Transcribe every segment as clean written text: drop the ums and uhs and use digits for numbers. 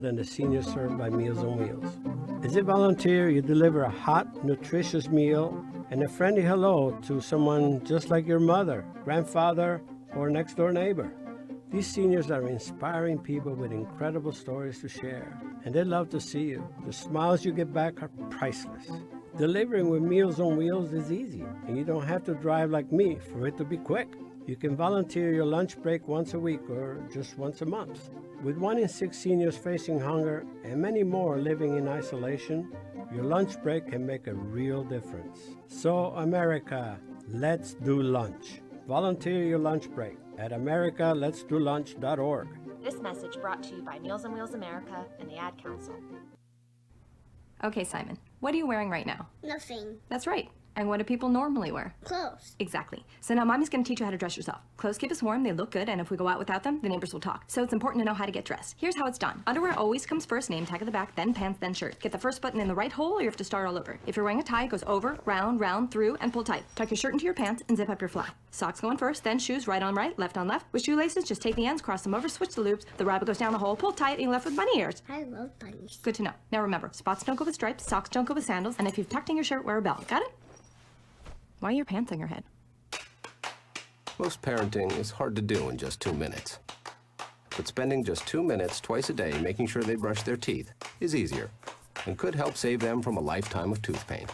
than the seniors served by Meals on Wheels. As a volunteer, you deliver a hot, nutritious meal and a friendly hello to someone just like your mother, grandfather, or next-door neighbor. These seniors are inspiring people with incredible stories to share, and they love to see you. The smiles you get back are priceless. Delivering with Meals on Wheels is easy, and you don't have to drive like me for it to be quick. You can volunteer your lunch break once a week or just once a month. With 1 in 6 seniors facing hunger and many more living in isolation, your lunch break can make a real difference. So, America, let's do lunch. Volunteer your lunch break at americaletsdolunch.org. This message brought to you by Meals on Wheels America and the Ad Council. Okay, Simon, what are you wearing right now? Nothing. That's right. And what do people normally wear? Clothes. Exactly. So now Mommy's going to teach you how to dress yourself. Clothes keep us warm, they look good, and if we go out without them, the neighbors will talk. So it's important to know how to get dressed. Here's how it's done. Underwear always comes first, name tag at the back, then pants, then shirt. Get the first button in the right hole or you have to start all over. If you're wearing a tie, it goes over, round, through, and pull tight. Tuck your shirt into your pants and zip up your flap. Socks going first, then shoes right on right, left on left. With shoelaces, just take the ends, cross them over, switch the loops. The rabbit goes down the hole, pull tight, and you're left with bunny ears. I love bunnies. Good to know. Now remember, spots don't go with stripes, socks don't go with sandals, and if you've tucked in your shirt, wear a belt. Got it? Why are your pants on your head? Most parenting is hard to do in just 2 minutes. But spending just 2 minutes twice a day making sure they brush their teeth is easier and could help save them from a lifetime of tooth pain.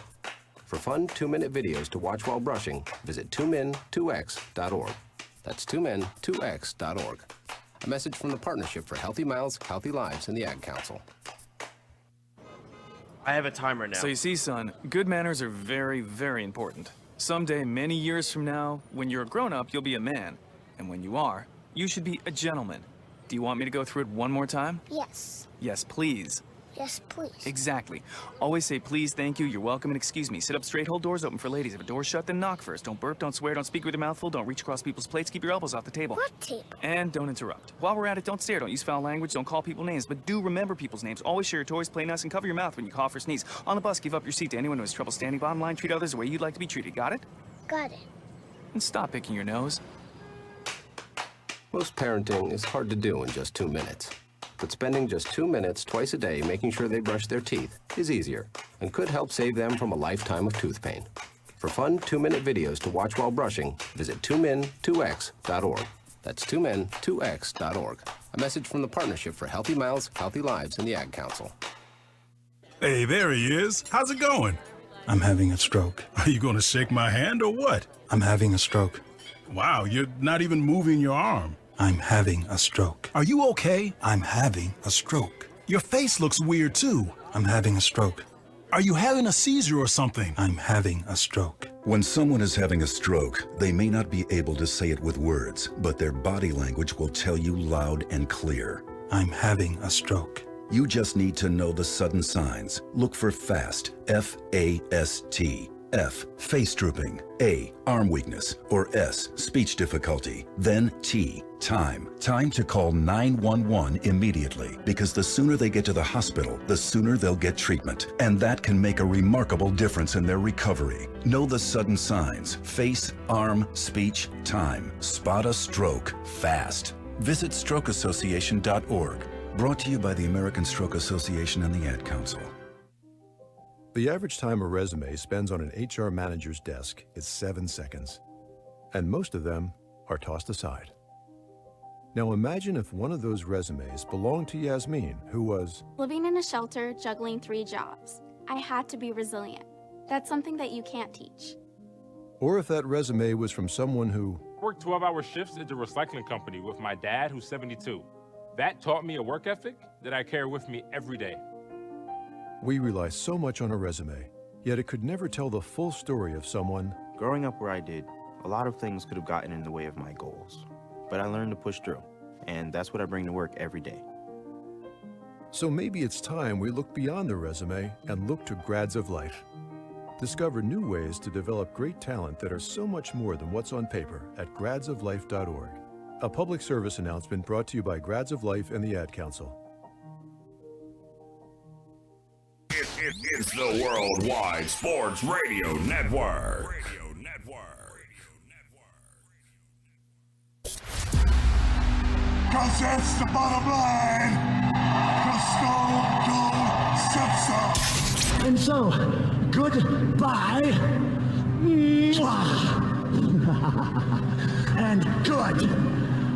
For fun 2-minute videos to watch while brushing, visit 2min2x.org. That's 2min2x.org. A message from the Partnership for Healthy Mouths, Healthy Lives, and the Ad Council. I have a timer now. So you see, son, good manners are very, very important. Someday, many years from now, when you're a grown-up, you'll be a man. And when you are, you should be a gentleman. Do you want me to go through it one more time? Yes. Yes, please. Yes, please. Exactly. Always say please, thank you, you're welcome, and excuse me. Sit up straight, hold doors open for ladies. If a door's shut, then knock first. Don't burp, don't swear, don't speak with your mouth full, don't reach across people's plates, keep your elbows off the table. What table? And don't interrupt. While we're at it, don't stare, don't use foul language, don't call people names, but do remember people's names. Always share your toys, play nice, and cover your mouth when you cough or sneeze. On the bus, give up your seat to anyone who has trouble standing. Bottom line, treat others the way you'd like to be treated. Got it? Got it. And stop picking your nose. Most parenting is hard to do in just 2 minutes. But spending just 2 minutes twice a day making sure they brush their teeth is easier and could help save them from a lifetime of tooth pain. For fun 2-minute videos to watch while brushing, visit 2min2x.org. That's 2min2x.org. A message from the Partnership for Healthy Mouths, Healthy Lives, and the Ad Council. Hey, there he is. How's it going? I'm having a stroke. Are you going to shake my hand or what? I'm having a stroke. Wow, you're not even moving your arm. I'm having a stroke. Are you okay? I'm having a stroke. Your face looks weird, too. I'm having a stroke. Are you having a seizure or something? I'm having a stroke. When someone is having a stroke, they may not be able to say it with words, but their body language will tell you loud and clear. I'm having a stroke. You just need to know the sudden signs. Look for FAST, F-A-S-T. F, face drooping. A, arm weakness. Or S, speech difficulty. Then T, time. Time to call 911 immediately, because the sooner they get to the hospital, the sooner they'll get treatment. And that can make a remarkable difference in their recovery. Know the sudden signs. Face, arm, speech, time. Spot a stroke fast. Visit strokeassociation.org. Brought to you by the American Stroke Association and the Ad Council. The average time a resume spends on an HR manager's desk is 7 seconds, and most of them are tossed aside. Now imagine if one of those resumes belonged to Yasmin, who was living in a shelter, juggling 3 jobs. I had to be resilient. That's something that you can't teach. Or if that resume was from someone who worked 12-hour shifts at the recycling company with my dad, who's 72. That taught me a work ethic that I carry with me every day. We rely so much on a resume, yet it could never tell the full story of someone. Growing up where I did, a lot of things could have gotten in the way of my goals. But I learned to push through, and that's what I bring to work every day. So maybe it's time we look beyond the resume and look to Grads of Life. Discover new ways to develop great talent that are so much more than what's on paper at gradsoflife.org. A public service announcement brought to you by Grads of Life and the Ad Council. It's the Worldwide Sports Radio Network. Cause it's the bottom line. Cause And so, goodbye. Mwah. And good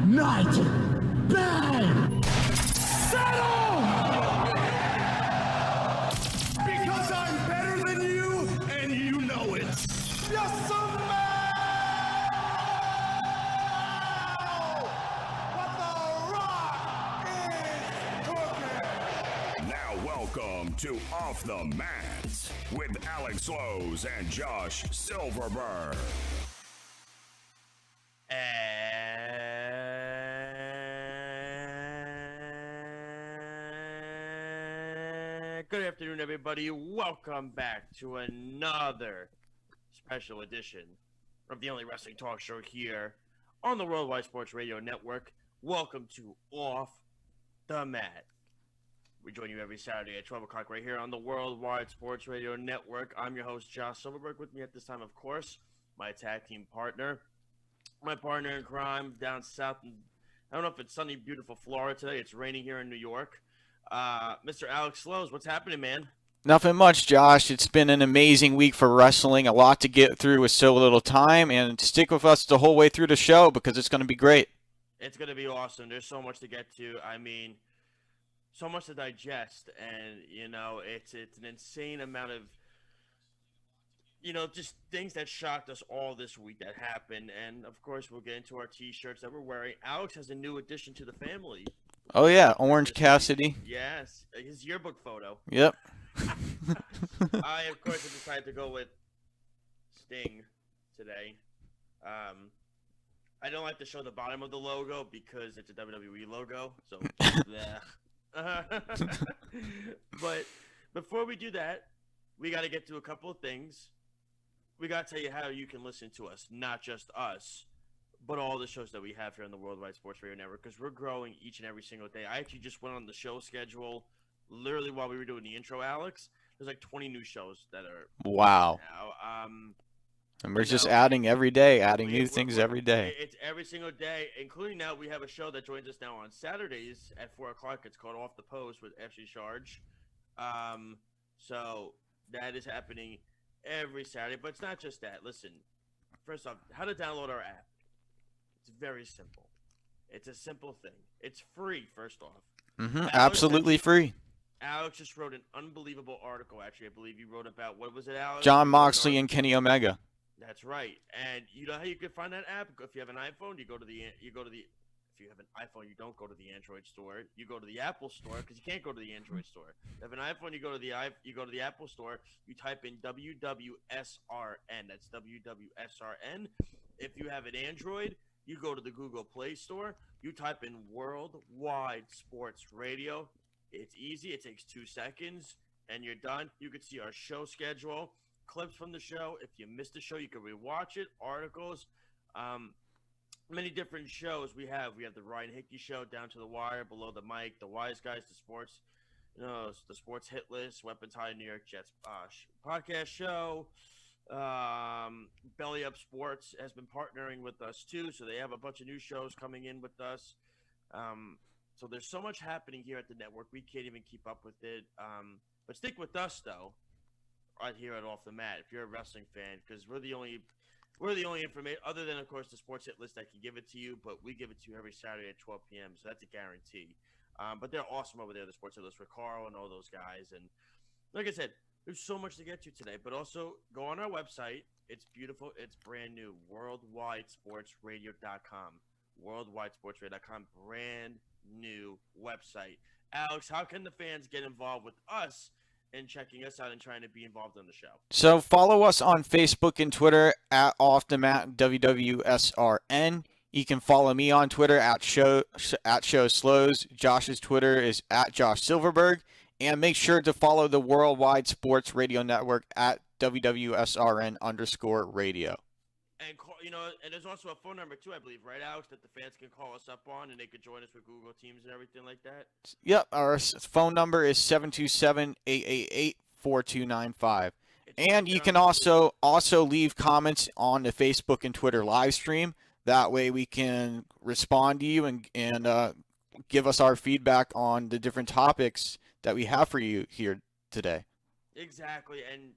night. Bang! Settle! Because I'm better than you, and you know it. Yes, sir! Now welcome to Off the Mats with Alex Lowe's and Josh Silverberg. Good afternoon, everybody. Welcome back to another special edition of the only wrestling talk show here on the Worldwide Sports Radio Network. Welcome to Off the Mat. We join you every Saturday at 12 o'clock right here on the Worldwide Sports Radio Network. I'm your host, Josh Silverberg. With me at this time, of course, my tag team partner, my partner in crime down south in, I don't know if it's sunny, beautiful Florida today. It's raining here in New York. Mr. Alex Lowe's, what's happening, man? Nothing much, Josh. It's been an amazing week for wrestling. A lot to get through with so little time. And stick with us the whole way through the show because it's going to be great. It's going to be awesome. There's so much to get to. I mean, so much to digest. And, you know, it's an insane amount of, you know, just things that shocked us all this week that happened. And, of course, we'll get into our T-shirts that we're wearing. Alex has a new addition to the family. Oh, yeah. Orange Cassidy. Yes. His yearbook photo. Yep. I, of course, have decided to go with Sting today. I don't like to show the bottom of the logo because it's a WWE logo. So, but before we do that, we got to get to a couple of things. We got to tell you how you can listen to us, not just us, but all the shows that we have here on the Worldwide Sports Radio Network, because we're growing each and every single day. I actually just went on the show schedule literally while we were doing the intro, Alex. There's like 20 new shows that are Wow. now. And we're just adding every day, adding new things every day. It's every single day, including now we have a show that joins us now on Saturdays at 4 o'clock. It's called Off the Post with Ashley Charge. So that is happening every Saturday. But it's not just that. Listen, first off, how to download our app. It's very simple. It's a simple thing. It's free, first off. Absolutely free. Alex just wrote an unbelievable article, actually. I believe you wrote about, what was it, Alex? John Moxley and Kenny Omega. That's right. And you know how you can find that app? If you have an iPhone, if you have an iPhone, you don't go to the Android store. You go to the Apple store because you can't go to the Android store. If you have an iPhone, you go to the Apple store. You type in WWSRN. That's WWSRN. If you have an Android, you go to the Google Play Store. You type in Worldwide Sports Radio. It's easy. It takes 2 seconds, and you're done. You can see our show schedule, clips from the show. If you missed the show, you can rewatch it. Articles, many different shows we have. We have the Ryan Hickey Show, Down to the Wire, Below the Mic, The Wise Guys, the Sports, the Sports Hit List, Weapons High New York Jets podcast show. Belly Up Sports has been partnering with us too, so they have a bunch of new shows coming in with us. So there's so much happening here at the network, we can't even keep up with it. But stick with us though, right here at Off the Mat, if you're a wrestling fan, because we're the only information, other than of course the Sports Hit List, that can give it to you, but we give it to you every Saturday at 12 p.m. So that's a guarantee. But they're awesome over there, the Sports Hit List, with Carl and all those guys. And like I said, there's so much to get to today, but also go on our website. It's beautiful. It's brand new. WorldwideSportsRadio.com. WorldwideSportsRadio.com. Brand new website. Alex, how can the fans get involved with us in checking us out and trying to be involved on the show? So follow us on Facebook and Twitter at Off the Mat WWSRN. You can follow me on Twitter at Show Slows. Josh's Twitter is at Josh Silverberg. And make sure to follow the Worldwide Sports Radio Network at WWSRN_radio. And and there's also a phone number too, I believe, right, Alex, that the fans can call us up on, and they could join us with Google Teams and everything like that. Yep, our phone number is 727-888-4295. And you can also leave comments on the Facebook and Twitter live stream. That way we can respond to you and give us our feedback on the different topics that we have for you here today. Exactly, and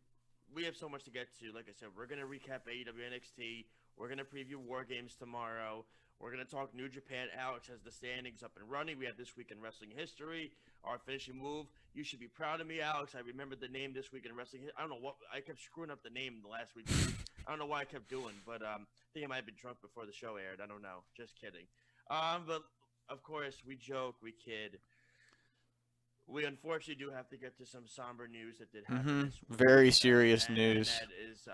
we have so much to get to. Like I said, we're gonna recap AEW NXT. We're gonna preview War Games tomorrow. We're gonna talk New Japan. Alex has the standings up and running. We have this week in wrestling history. Our finishing move. You should be proud of me, Alex. I remembered the name this week in wrestling. I don't know what I kept screwing up the name the last week. I don't know why I kept doing, but I think I might have been drunk before the show aired. I don't know. Just kidding. But of course, we joke, we kid. We unfortunately do have to get to some somber news that did happen this week. Very serious and news. that is,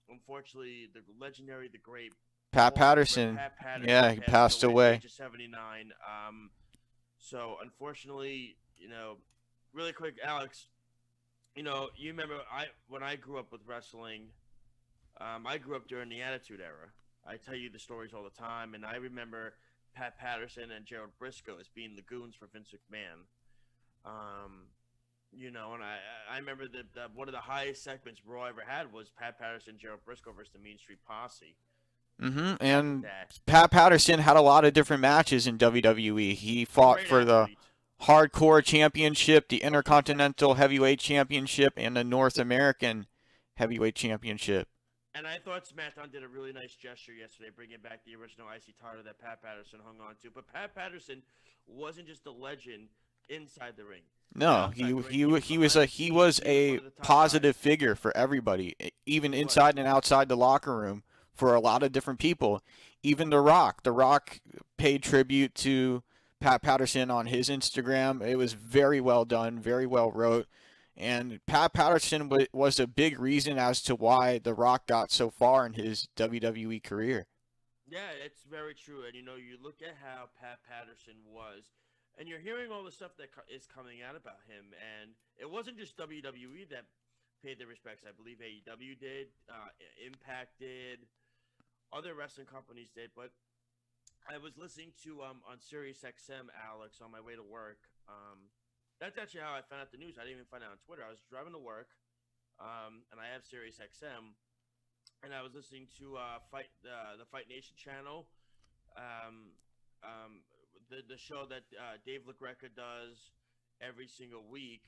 unfortunately, the legendary, the great Pat Hall of Famer Patterson. Pat Patterson. Yeah, he passed at the away. age of 79. So unfortunately, really quick, Alex, you remember when I grew up with wrestling, I grew up during the Attitude Era. I tell you the stories all the time, and I remember Pat Patterson and Gerald Briscoe as being the goons for Vince McMahon. And I remember that one of the highest segments Raw ever had was Pat Patterson, Gerald Briscoe versus the Mean Street Posse. And Pat Patterson had a lot of different matches in WWE. He fought for the Hardcore Championship, the Intercontinental Heavyweight Championship, and the North American Heavyweight Championship. And I thought SmackDown did a really nice gesture yesterday, bringing back the original IC title that Pat Patterson hung on to. But Pat Patterson wasn't just a legend inside the ring. No, he was a positive figure for everybody, even inside and outside the locker room, for a lot of different people. Even The Rock. The Rock paid tribute to Pat Patterson on his Instagram. It was very well done, very well wrote. And Pat Patterson was a big reason as to why The Rock got so far in his WWE career. Yeah, it's very true. And, you look at how Pat Patterson was, and you're hearing all the stuff that is coming out about him. And it wasn't just WWE that paid their respects. I believe AEW did, Impact did, other wrestling companies did. But I was listening to on Sirius XM, Alex, on my way to work. That's actually how I found out the news. I didn't even find out on Twitter. I was driving to work, and I have Sirius XM, and I was listening to the Fight Nation channel, the show that Dave LaGreca does every single week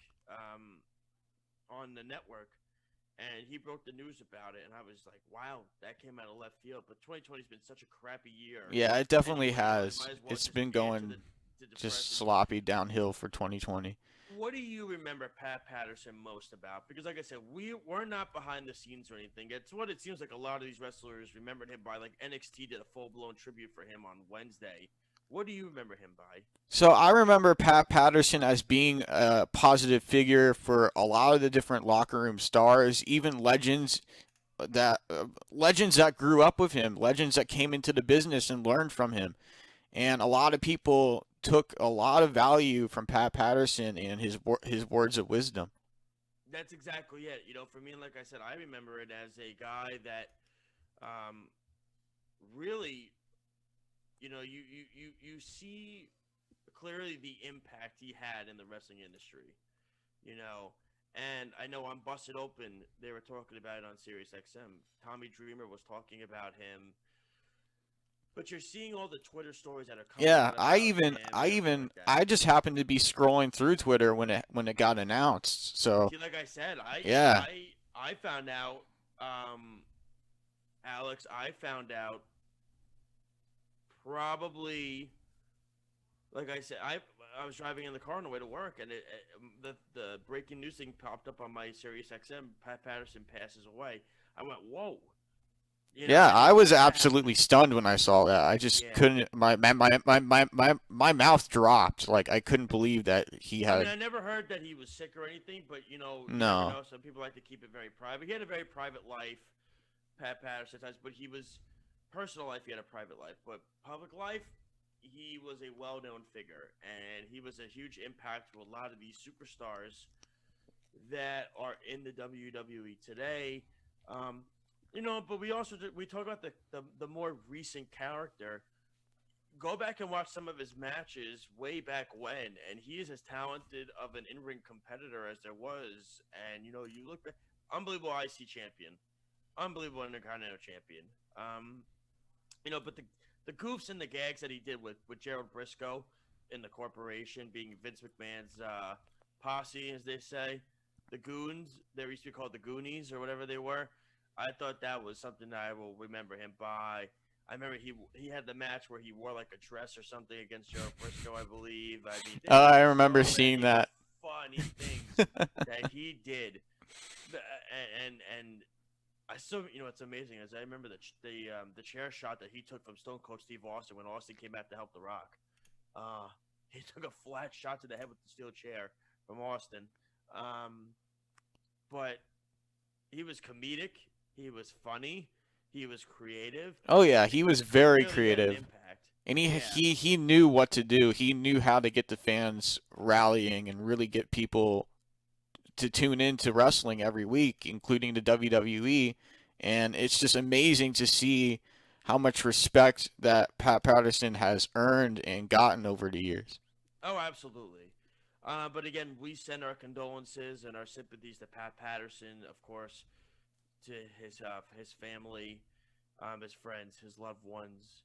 on the network, and he broke the news about it, and I was like, wow, that came out of left field. But 2020's been such a crappy year. Yeah, it definitely has. It's been going just sloppy downhill for 2020. What do you remember Pat Patterson most about? Because, like I said, we're not behind the scenes or anything. It's what it seems like a lot of these wrestlers remembered him by. Like NXT did a full-blown tribute for him on Wednesday. What do you remember him by? So I remember Pat Patterson as being a positive figure for a lot of the different locker room stars, even legends that grew up with him, legends that came into the business and learned from him. And a lot of people took a lot of value from Pat Patterson and his words of wisdom. That's exactly it. For me, like I said, I remember it as a guy that really, you see clearly the impact he had in the wrestling industry, And I know on Busted Open, they were talking about it on Sirius XM. Tommy Dreamer was talking about him. But you're seeing all the Twitter stories that are coming. Yeah, I just happened to be scrolling through Twitter when it got announced. So see, like I said, I found out, Alex. I found out probably, like I said, I was driving in the car on the way to work, and the breaking news thing popped up on my Sirius XM. Pat Patterson passes away. I went, whoa. I was absolutely stunned when I saw that. I just couldn't. My mouth dropped. Like I couldn't believe that he had. I never heard that he was sick or anything, but no. Some people like to keep it very private. He had a very private life, Pat Patterson. But personal life. He had a private life, but public life, he was a well-known figure, and he was a huge impact to a lot of these superstars that are in the WWE today. But we talk about the more recent character. Go back and watch some of his matches way back when, and he is as talented of an in-ring competitor as there was. And you look back, unbelievable IC champion, unbelievable Intercontinental champion. But the goofs and the gags that he did with Gerald Briscoe in the corporation, being Vince McMahon's posse, as they say. the Goons. They used to be called the Goonies or whatever they were. I thought that was something that I will remember him by. I remember he had the match where he wore like a dress or something against Joe Briscoe, I believe. I mean, I remember seeing that. Funny things that he did, and I still, what's amazing is I remember the chair shot that he took from Stone Cold Steve Austin when Austin came back to help The Rock. He took a flat shot to the head with the steel chair from Austin. But he was comedic. He was funny. He was creative. Oh yeah, he was very really creative, and he knew what to do. He knew how to get the fans rallying and really get people to tune into wrestling every week, including the WWE. And it's just amazing to see how much respect that Pat Patterson has earned and gotten over the years. Oh, absolutely. But again, we send our condolences and our sympathies to Pat Patterson, of course, to his family, his friends, his loved ones,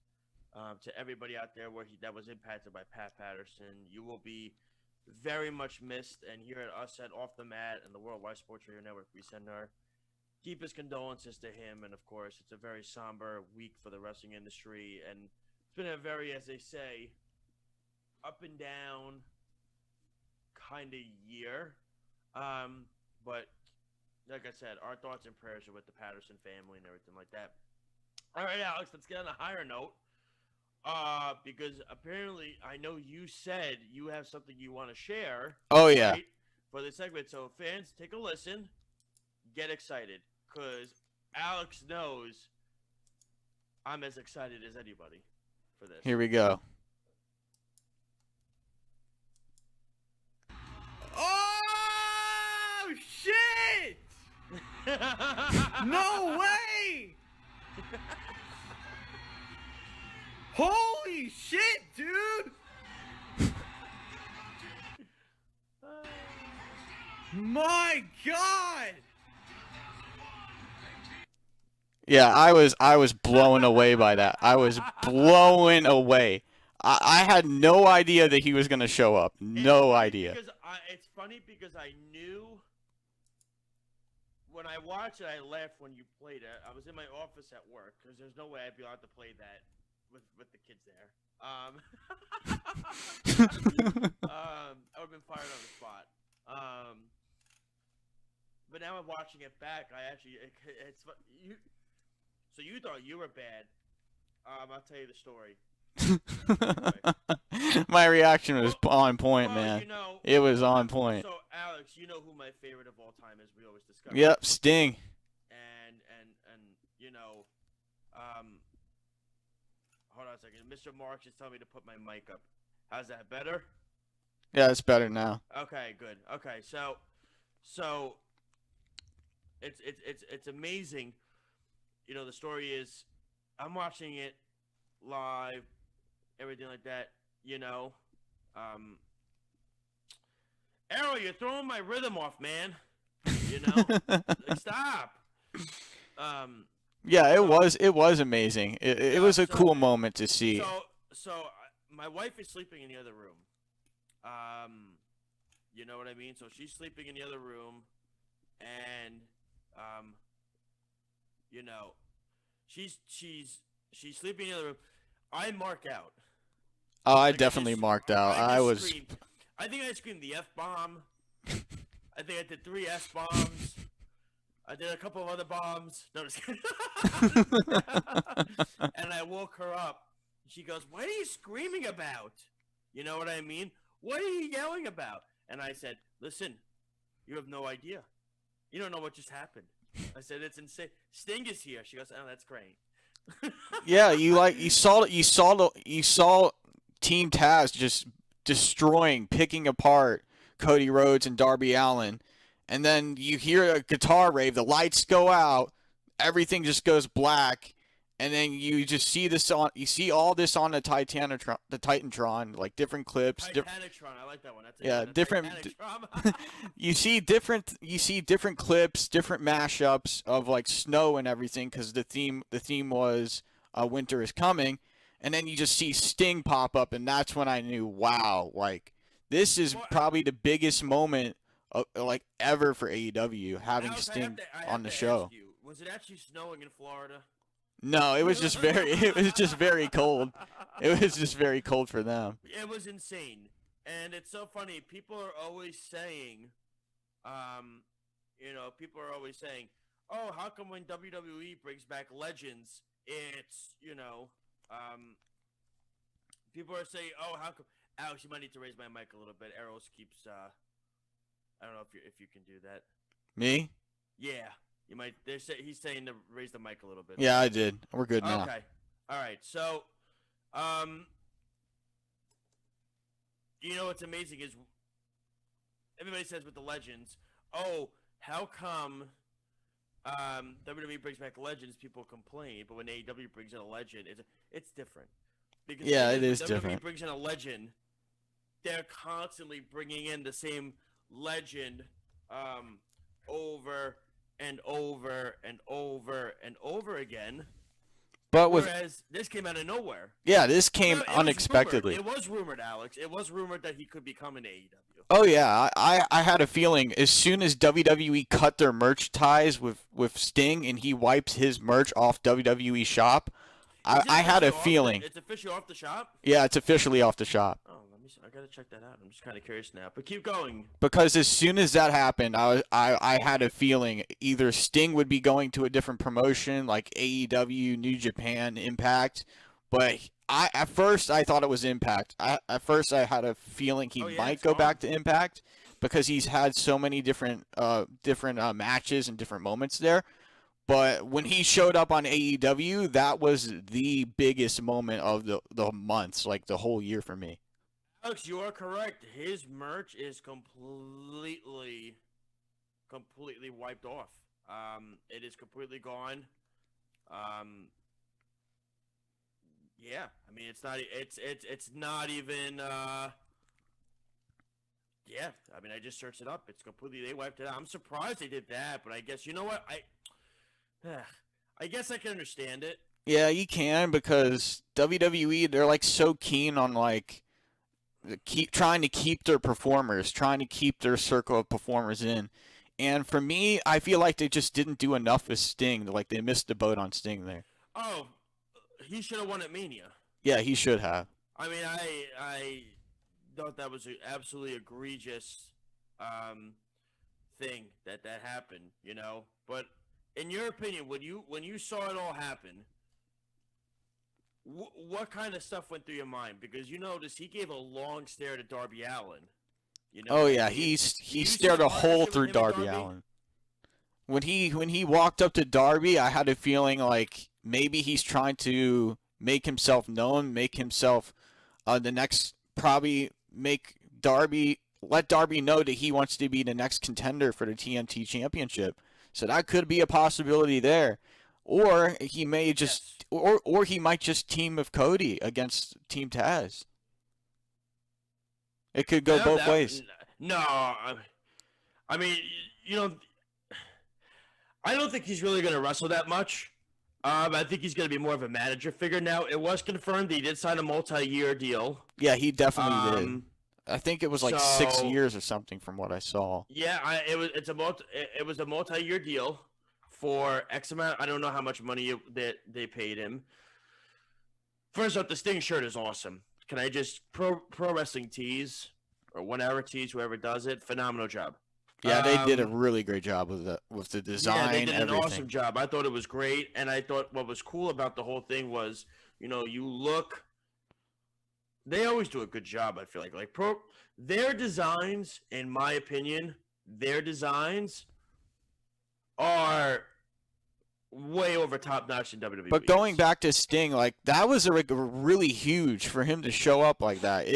to everybody out there that was impacted by Pat Patterson. You will be very much missed, and here at us at Off the Mat and the Worldwide Sports Radio Network, we send our deepest condolences to him. And of course, it's a very somber week for the wrestling industry, and it's been a very, as they say, up and down kind of year. But like I said, our thoughts and prayers are with the Patterson family and everything like that. All right, Alex, let's get on a higher note. Because apparently I know you said you have something you want to share. Oh, yeah. Right, for the segment. So fans, take a listen. Get excited, because Alex knows I'm as excited as anybody for this. Here we go. Oh, shit! No way! Holy shit, dude! My God! Yeah, I was blown away by that. I was blown away. I had no idea that he was going to show up. No idea. It's funny because I knew when I watched it, I laughed when you played it. I was in my office at work because there's no way I'd be allowed to play that with the kids there. I would have been fired on the spot. But now I'm watching it back. So you thought you were bad. I'll tell you the story. My reaction was on point, man. It was on point. So Alex, you know who my favorite of all time is. We always discuss. Yep, Sting. And hold on a second. Mr. Marks is telling me to put my mic up. How's that, better? Yeah, it's better now. Okay, good. Okay, so it's amazing. The story is, I'm watching it live, everything like that. Arrow, you're throwing my rhythm off, man. Like, stop. Yeah, it was amazing. It was a cool moment to see. So my wife is sleeping in the other room. You know what I mean? So she's sleeping in the other room, and she's sleeping in the other room. I mark out. Oh, I definitely marked out. I think I screamed the F-bomb. I think I did 3 S-bombs. I did a couple of other bombs. No, just kidding. And I woke her up. She goes, "What are you screaming about?" You know what I mean? What are you yelling about? And I said, "Listen, you have no idea. You don't know what just happened." I said, "It's insane. Sting is here." She goes, "Oh, that's great." Yeah, you saw Team Taz just destroying, picking apart Cody Rhodes and Darby Allin, and then you hear a guitar rave, the lights go out, everything just goes black, and then you just see all this on the Titantron, like different clips. Titanatron, I like that one. That's different. you see different clips, different mashups of like snow and everything, because the theme was winter is coming, and then you just see Sting pop up, and that's when I knew, wow, like this is probably the biggest moment like ever for AEW having Alex, Sting I on the to show. ask you, was it actually snowing in Florida? No, it was just very cold. It was just very cold for them. It was insane, and it's so funny. People are always saying, "Oh, how come when WWE brings back legends, it's people are saying, oh, how come?" Alex, you might need to raise my mic a little bit. Arrows keeps, I don't know if you can do that. Me? Yeah, you might. He's saying to raise the mic a little bit. Yeah, I did. We're good now. Okay. All right. So, what's amazing is everybody says with the legends, oh, how come WWE brings back legends, people complain, but when AEW brings in a legend, it's different. Because Yeah, it when is WWE different. brings in a legend, they're constantly bringing in the same legend over and over and over and over again. But Whereas this came out of nowhere. Yeah, this came No, it was unexpectedly. rumored. It was rumored, Alex. It was rumored that he could be coming to AEW. Oh yeah, I had a feeling as soon as WWE cut their merch ties with Sting and he wiped his merch off WWE shop, I had a feeling. It's officially off the shop? Yeah, it's officially off the shop. Oh, let me see. I gotta check that out. I'm just kind of curious now. But keep going. Because as soon as that happened, I had a feeling either Sting would be going to a different promotion like AEW, New Japan, Impact, but at first I thought it was Impact. At first I had a feeling he might go back to Impact because he's had so many different matches and different moments there. But when he showed up on AEW, that was the biggest moment of the months, like the whole year for me. Alex, you are correct. His merch is completely wiped off. It is completely gone. Yeah, I mean it's not even. Yeah, I mean I just searched it up. It's they wiped it out. I'm surprised they did that, but I guess you know what I guess I can understand it. Yeah, you can because WWE, they're like so keen on like trying to keep their performers, trying to keep their circle of performers in. And for me, I feel like they just didn't do enough with Sting. Like they missed the boat on Sting there. Oh, he should have won at Mania. Yeah, he should have. I mean, I thought that was an absolutely egregious thing that happened, But in your opinion, when you saw it all happen, what kind of stuff went through your mind? Because you noticed he gave a long stare to Darby Allin. Oh yeah, he stared a hole through Darby Allin. When he walked up to Darby, I had a feeling like maybe he's trying to make himself known, make himself the next, probably let Darby know that he wants to be the next contender for the TNT Championship. So that could be a possibility there. Or he may just or he might just team with Cody against Team Taz. It could go both ways. No, I mean, I don't think he's really going to wrestle that much. I think he's going to be more of a manager figure now. It was confirmed that he did sign a multi-year deal. Yeah, he definitely did. I think it was like 6 years or something from what I saw. Yeah, it was a multi-year deal for X amount. I don't know how much money they paid him. First off, the Sting shirt is awesome. Can I just pro wrestling tees or 1 hour tees, whoever does it, phenomenal job. Yeah, they did a really great job with the design. Yeah, they did everything. an awesome job. I thought it was great, and I thought what was cool about the whole thing was, you look. They always do a good job. I feel like their designs, in my opinion, are way over top notch in WWE. But going back to Sting, like that was really huge for him to show up like that.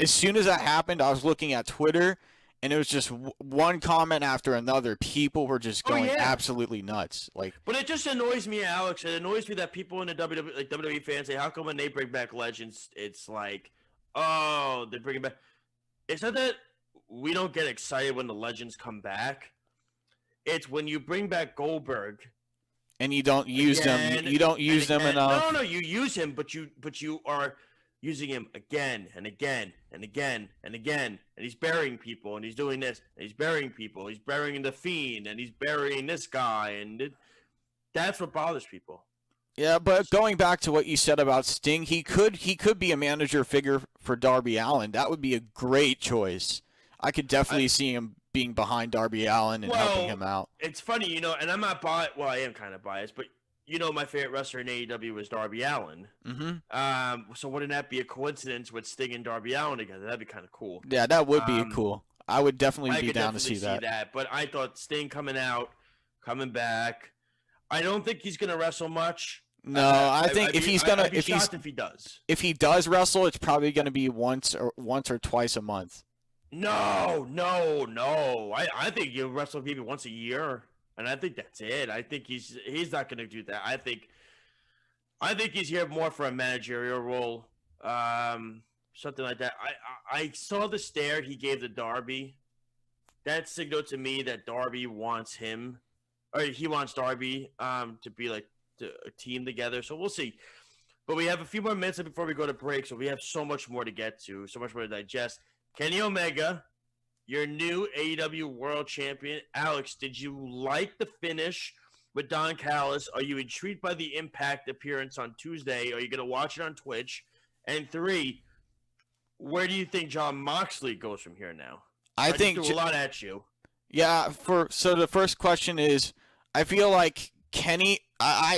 As soon as that happened, I was looking at Twitter, and it was just one comment after another. People were just going absolutely nuts. But it just annoys me, Alex. It annoys me that people in the WWE fans say, "How come when they bring back legends, it's like, oh, they bring it back." It's not that we don't get excited when the legends come back. It's when you bring back Goldberg, and you don't use them. You don't use them enough. No, you use him, but you are using him again and again and again and again, and he's burying people, and he's doing this, and he's burying people, he's burying the Fiend, and he's burying this guy, and that's what bothers people. Yeah, but going back to what you said about Sting, he could be a manager figure for Darby Allin. That would be a great choice. I could definitely see him being behind Darby Allin and helping him out. It's funny, and I'm not biased. Well, I am kind of biased, but my favorite wrestler in AEW was Darby Allin. Mm-hmm. So wouldn't that be a coincidence with Sting and Darby Allin together? That'd be kind of cool. Yeah, that would be cool. I would definitely be down to see that. But I thought Sting coming back. I don't think he's gonna wrestle much. No, I think if he does wrestle, it's probably gonna be once or twice a month. No. I think he'll wrestle maybe once a year, and I think that's it. I think he's not gonna do that. I think he's here more for a managerial role, something like that. I saw the stare he gave to Darby. That signaled to me that Darby wants him, or he wants Darby to be like a team together. So we'll see. But we have a few more minutes before we go to break, so we have so much more to get to, so much more to digest. Kenny Omega, your new AEW World Champion. Alex, did you like the finish with Don Callis? Are you intrigued by the Impact appearance on Tuesday? Are you going to watch it on Twitch? And 3, where do you think Jon Moxley goes from here now? I think threw a lot at you. Yeah, so the first question is, I feel like Kenny,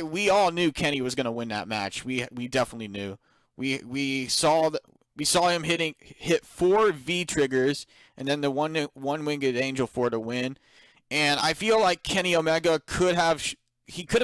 we all knew Kenny was going to win that match. We definitely knew. We saw him hit 4 V triggers and then the one-winged angel for the win. And I feel like Kenny Omega could have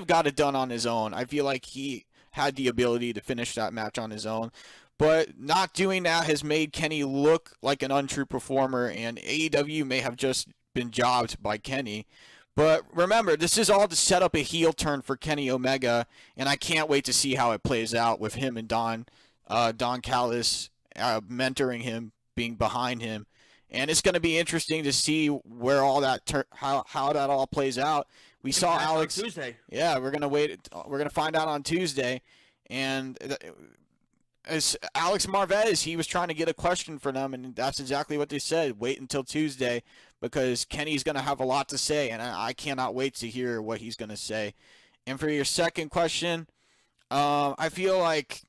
got it done on his own. I feel like he had the ability to finish that match on his own. But not doing that has made Kenny look like an untrue performer, and AEW may have just been jobbed by Kenny. But remember, this is all to set up a heel turn for Kenny Omega, and I can't wait to see how it plays out with him and Don Callis mentoring him, being behind him. And it's going to be interesting to see where all that how that all plays out. We saw Alex on Tuesday. Yeah, we're going to wait. We're going to find out on Tuesday. And as Alex Marvez, he was trying to get a question for them, and that's exactly what they said. Wait until Tuesday, because Kenny's going to have a lot to say, and I cannot wait to hear what he's going to say. And for your second question, I feel like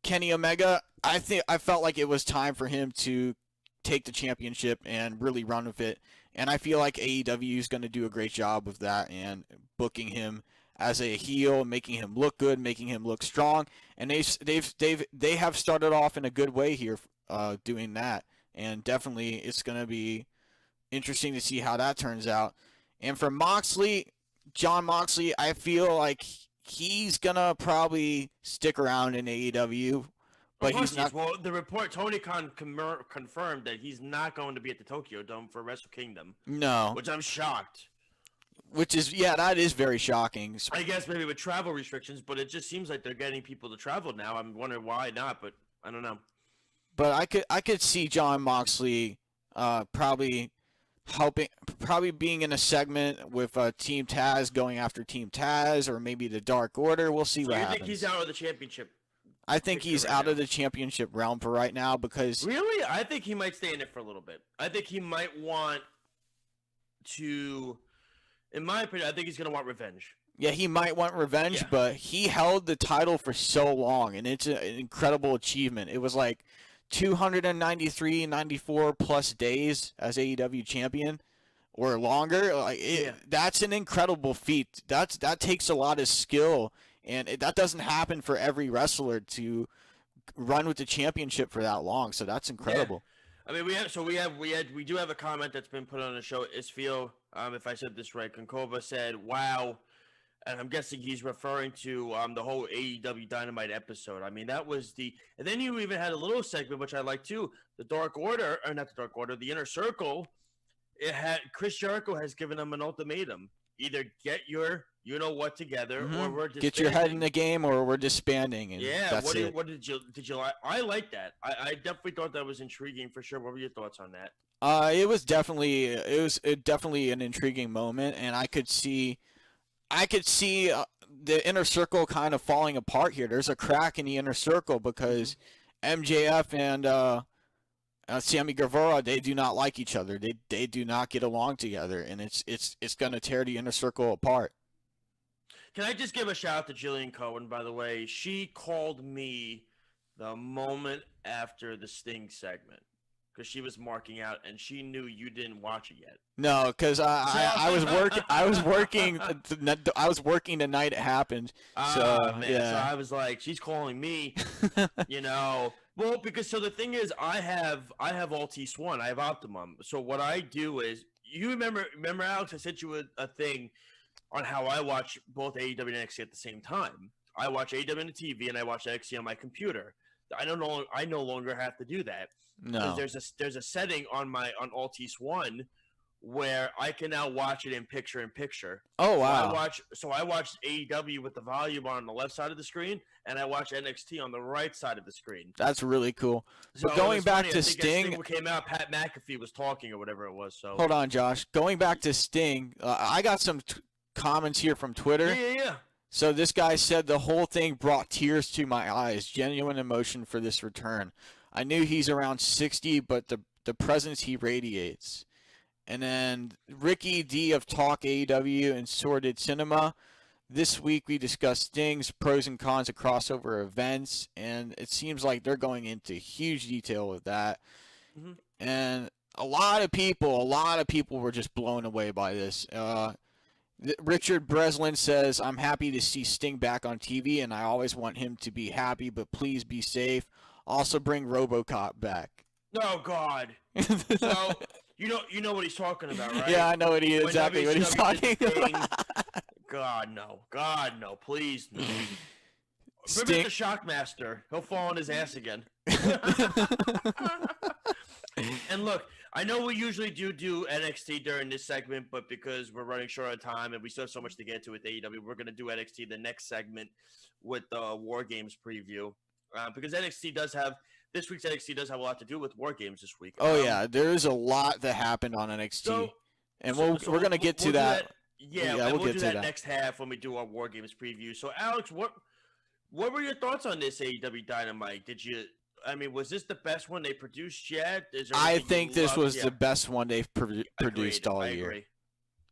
Kenny Omega, I felt like it was time for him to take the championship and really run with it. And I feel like AEW is going to do a great job of that and booking him as a heel, making him look good, making him look strong. And they have started off in a good way here doing that. And definitely it's going to be interesting to see how that turns out. And for Jon Moxley, I feel like he's going to probably stick around in AEW. But he's not. Well, the report, Tony Khan confirmed that he's not going to be at the Tokyo Dome for Wrestle Kingdom. No. Which I'm shocked. That is very shocking. I guess maybe with travel restrictions, but it just seems like they're getting people to travel now. I'm wondering why not, but I don't know. But I could see Jon Moxley probably being in a segment with Team Taz, going after Team Taz, or maybe the Dark Order. We'll see what happens. You think he's out of the championship? I think he's out of the championship realm for right now because... Really? I think he might stay in it for a little bit. I think he might want to... In my opinion, I think he's going to want revenge. Yeah, he might want revenge, but he held the title for so long, and it's an incredible achievement. It was like 293, 94 plus days as AEW champion or longer. That's an incredible feat. That takes a lot of skill. And that doesn't happen for every wrestler to run with the championship for that long. So that's incredible. Yeah. I mean, we do have a comment that's been put on the show. Isfeel, if I said this right, Konkova said, "Wow," and I'm guessing he's referring to the whole AEW Dynamite episode. I mean, that was and then you even had a little segment which I like too. The Dark Order, or not the Dark Order, the Inner Circle. It had Chris Jericho has given them an ultimatum: either get your you-know-what together, or we're disbanding. Get your head in the game, or we're disbanding. And that's it. What did you like? I like that. I definitely thought that was intriguing for sure. What were your thoughts on that? It was definitely an intriguing moment, and I could see the Inner Circle kind of falling apart here. There's a crack in the Inner Circle because MJF and Sammy Guevara, they do not like each other. They do not get along together, and it's going to tear the inner circle apart. Can I just give a shout out to Jillian Cohen, by the way? She called me the moment after the Sting segment because she was marking out, and she knew you didn't watch it yet. No, because I was working. I was working. I was working the night it happened. So Man, yeah. So I was like, she's calling me, you know. Well, because so the thing is, I have Altis One. I have Optimum. So what I do is, you remember Alex? I sent you a thing on how I watch both AEW and NXT at the same time. I watch AEW on the TV and I watch NXT on my computer. I no longer have to do that. No. There's a setting on Altis One where I can now watch it in picture. Oh wow! So I watch AEW with the volume on the left side of the screen, and I watch NXT on the right side of the screen. That's really cool. So But going back funny, to I think Sting, came out, Pat McAfee was talking or whatever it was. So hold on, Josh. Going back to Sting, I got some comments here from Twitter. Yeah. So this guy said the whole thing brought tears to my eyes. Genuine emotion for this return. I knew he's around 60, but the presence he radiates. And then Ricky D of Talk AEW and Sordid Cinema. This week we discussed Sting's pros and cons of crossover events, and it seems like they're going into huge detail with that. Mm-hmm. And a lot of people were just blown away by this. Richard Breslin says, I'm happy to see Sting back on TV, and I always want him to be happy, but please be safe. Also bring RoboCop back. Oh God. So you know what he's talking about, right? Yeah, I know exactly what he's talking about. God no, please no. Sting- Remember the Shockmaster? He'll fall on his ass again. And look, I know we usually do NXT during this segment, but because we're running short on time and we still have so much to get to with AEW, we're going to do NXT the next segment with the War Games preview. Because this week's NXT does have a lot to do with War Games this week. Oh, yeah, there is a lot that happened on NXT. We're going to get to that. We'll do that next half when we do our War Games preview. So, Alex, what were your thoughts on this AEW Dynamite? Was this the best one they produced yet? I think this was the best one they've produced all year.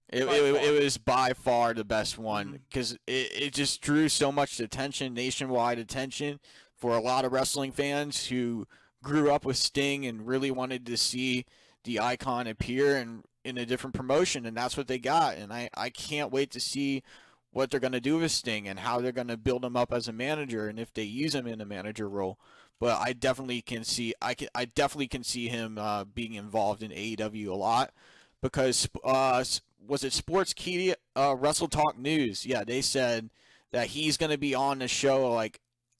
It was by far the best one because it just drew so much attention, nationwide attention, for a lot of wrestling fans who grew up with Sting and really wanted to see the icon appear in a different promotion, and that's what they got. And I can't wait to see what they're going to do with Sting and how they're going to build him up as a manager and if they use him in a manager role. But I definitely can see him being involved in AEW a lot because was it Sportskeeda Wrestle Talk News? Yeah, they said that he's going to be on the show like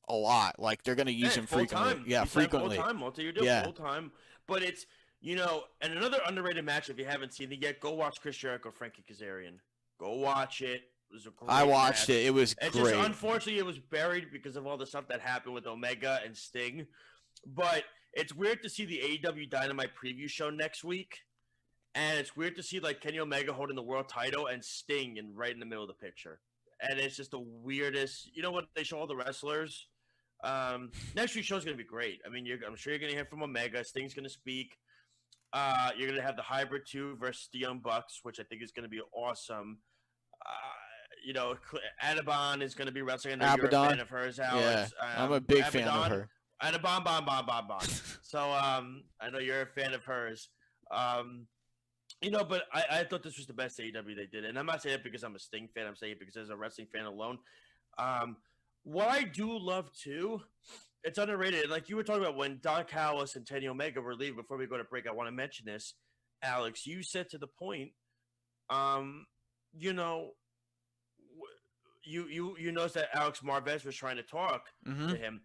a lot. Like they're going to use him frequently. Time. Yeah, frequently. Full time. But it's and another underrated match if you haven't seen it yet, go watch Chris Jericho, Frankie Kazarian. Go watch it. It was a great I watched match. it. It was great. Just, unfortunately, it was buried because of all the stuff that happened with Omega and Sting. But it's weird to see the AEW Dynamite preview show next week. And it's weird to see like Kenny Omega holding the world title and Sting right in the middle of the picture. And it's just the weirdest. You know what? They show all the wrestlers. Next week's show is going to be great. I mean, I'm sure you're going to hear from Omega. Sting's going to speak. You're going to have the Hybrid 2 versus the Young Bucks, which I think is going to be awesome. Adabon is going to be wrestling. I know you're a fan of hers, Alex. Yeah, I'm a big fan of her. Adabon. So I know you're a fan of hers. But I thought this was the best AEW they did. And I'm not saying it because I'm a Sting fan. I'm saying it because as a wrestling fan alone. What I do love, too, it's underrated. Like you were talking about when Don Callis and Kenny Omega were leaving. Before we go to break, I want to mention this. Alex, you said to the point, you noticed that Alex Marvez was trying to talk to him.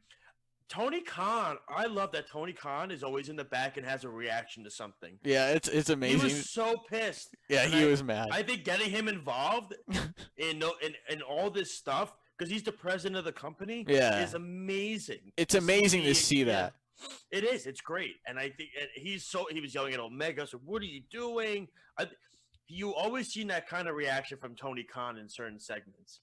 Tony Khan, I love that Tony Khan is always in the back and has a reaction to something. Yeah, it's amazing. He was so pissed. Yeah, he was mad. I think getting him involved in all this stuff, because he's the president of the company, is amazing. It's amazing to see that. It is. It's great. And I think he was yelling at Omega, so what are you doing? You always seen that kind of reaction from Tony Khan in certain segments.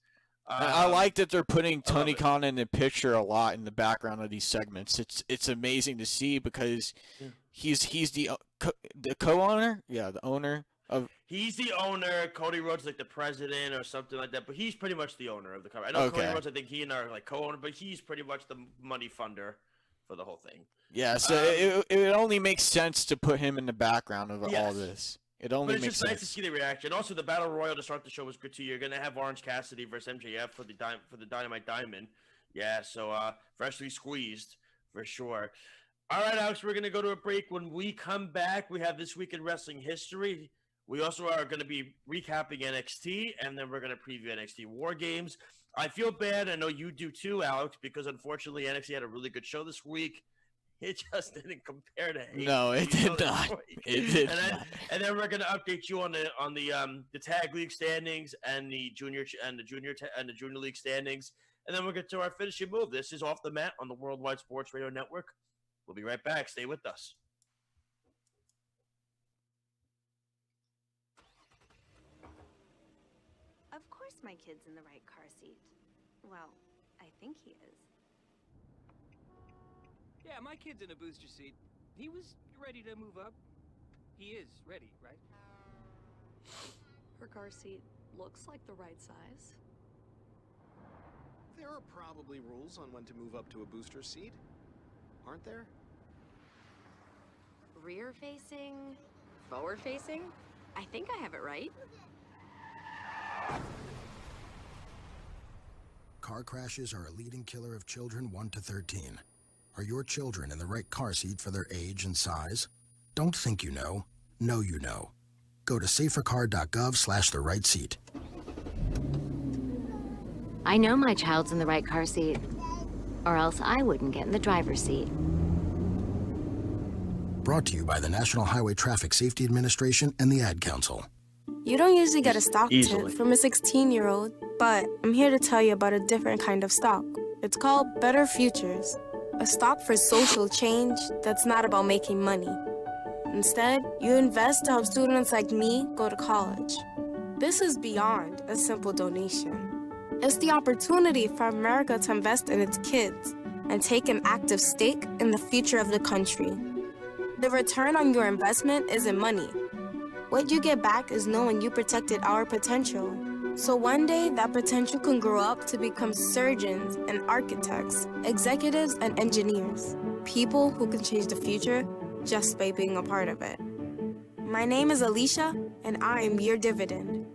I like that they're putting Tony Khan in the picture a lot in the background of these segments. It's amazing to see because he's the co-owner, the owner of. He's the owner. Cody Rhodes like the president or something like that, but he's pretty much the owner of the company. I know Cody Rhodes. I think he and I are like co-owner, but he's pretty much the money funder for the whole thing. Yeah, so it only makes sense to put him in the background of all this. It only but it's makes just sense. nice to see the reaction. Also, the Battle Royal to start the show was good too. You're gonna have Orange Cassidy versus MJF for the Dynamite Diamond. Yeah, so freshly squeezed for sure. All right, Alex, we're gonna go to a break. When we come back, we have This Week in Wrestling History. We also are going to be recapping NXT, and then we're going to preview NXT War Games. I feel bad. I know you do too, Alex, because unfortunately NXT had a really good show this week. It just didn't compare to AEW. No, it did not. It did not. And then we're going to update you on the tag league standings and the junior league standings, and then we'll get to our finishing move. This is Off the Mat on the Worldwide Sports Radio Network. We'll be right back. Stay with us. Of course my kid's in the right car seat. Well, I think he is. Yeah, my kid's in a booster seat. He was ready to move up. He is ready, right? Her car seat looks like the right size. There are probably rules on when to move up to a booster seat, aren't there? Rear facing, forward facing? I think I have it right. Car crashes are a leading killer of children 1 to 13. Are your children in the right car seat for their age and size? Don't think you know. Know you know. Go to safercar.gov/the right seat. I know my child's in the right car seat, or else I wouldn't get in the driver's seat. Brought to you by the National Highway Traffic Safety Administration and the Ad Council. You don't usually get a stock tip from a 16-year-old, but I'm here to tell you about a different kind of stock. It's called Better Futures, a stock for social change that's not about making money. Instead, you invest to help students like me go to college. This is beyond a simple donation. It's the opportunity for America to invest in its kids and take an active stake in the future of the country. The return on your investment isn't money. What you get back is knowing you protected our potential. So one day, that potential can grow up to become surgeons and architects, executives and engineers. People who can change the future just by being a part of it. My name is Alicia, and I am your dividend.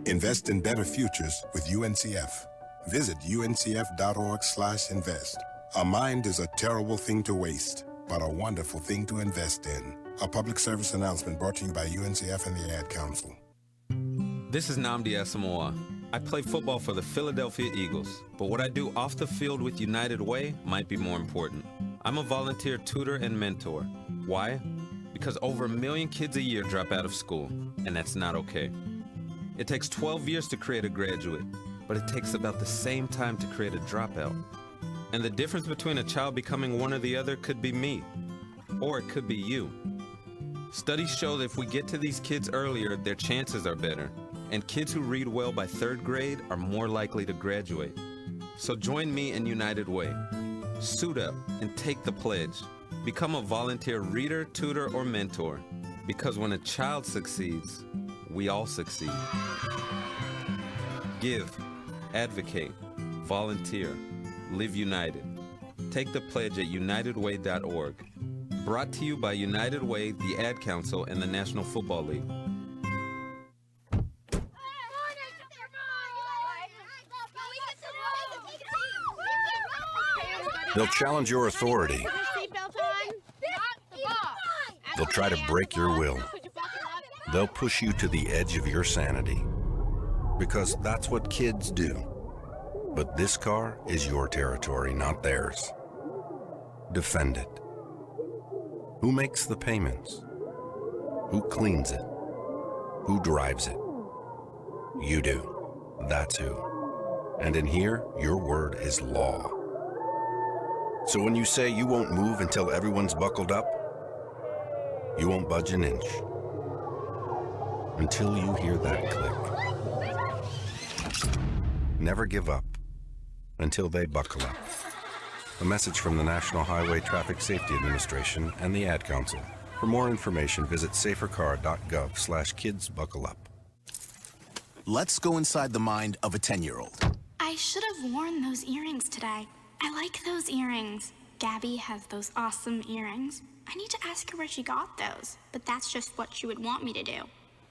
Invest in better futures with UNCF. Visit uncf.org/invest. A mind is a terrible thing to waste, but a wonderful thing to invest in. A public service announcement brought to you by UNCF and the Ad Council. This is Nnamdi Asamoah. I play football for the Philadelphia Eagles, but what I do off the field with United Way might be more important. I'm a volunteer tutor and mentor. Why? Because over 1 million kids a year drop out of school, and that's not okay. It takes 12 years to create a graduate, but it takes about the same time to create a dropout. And the difference between a child becoming one or the other could be me, or it could be you. Studies show that if we get to these kids earlier, their chances are better, and kids who read well by 3rd grade are more likely to graduate. So join me in United Way. Suit up and take the pledge. Become a volunteer reader, tutor, or mentor, because when a child succeeds, we all succeed. Give, advocate, volunteer, live united. Take the pledge at unitedway.org. Brought to you by United Way, the Ad Council, and the National Football League. They'll challenge your authority. They'll try to break your will. They'll push you to the edge of your sanity. Because that's what kids do. But this car is your territory, not theirs. Defend it. Who makes the payments? Who cleans it? Who drives it? You do. That's who. And in here, your word is law. So when you say you won't move until everyone's buckled up, you won't budge an inch. Until you hear that click. Never give up until they buckle up. A message from the National Highway Traffic Safety Administration and the Ad Council. For more information, visit safercar.gov/kidsbuckleup. Let's go inside the mind of a 10-year-old. I should have worn those earrings today. I like those earrings. Gabby has those awesome earrings. I need to ask her where she got those, but that's just what she would want me to do.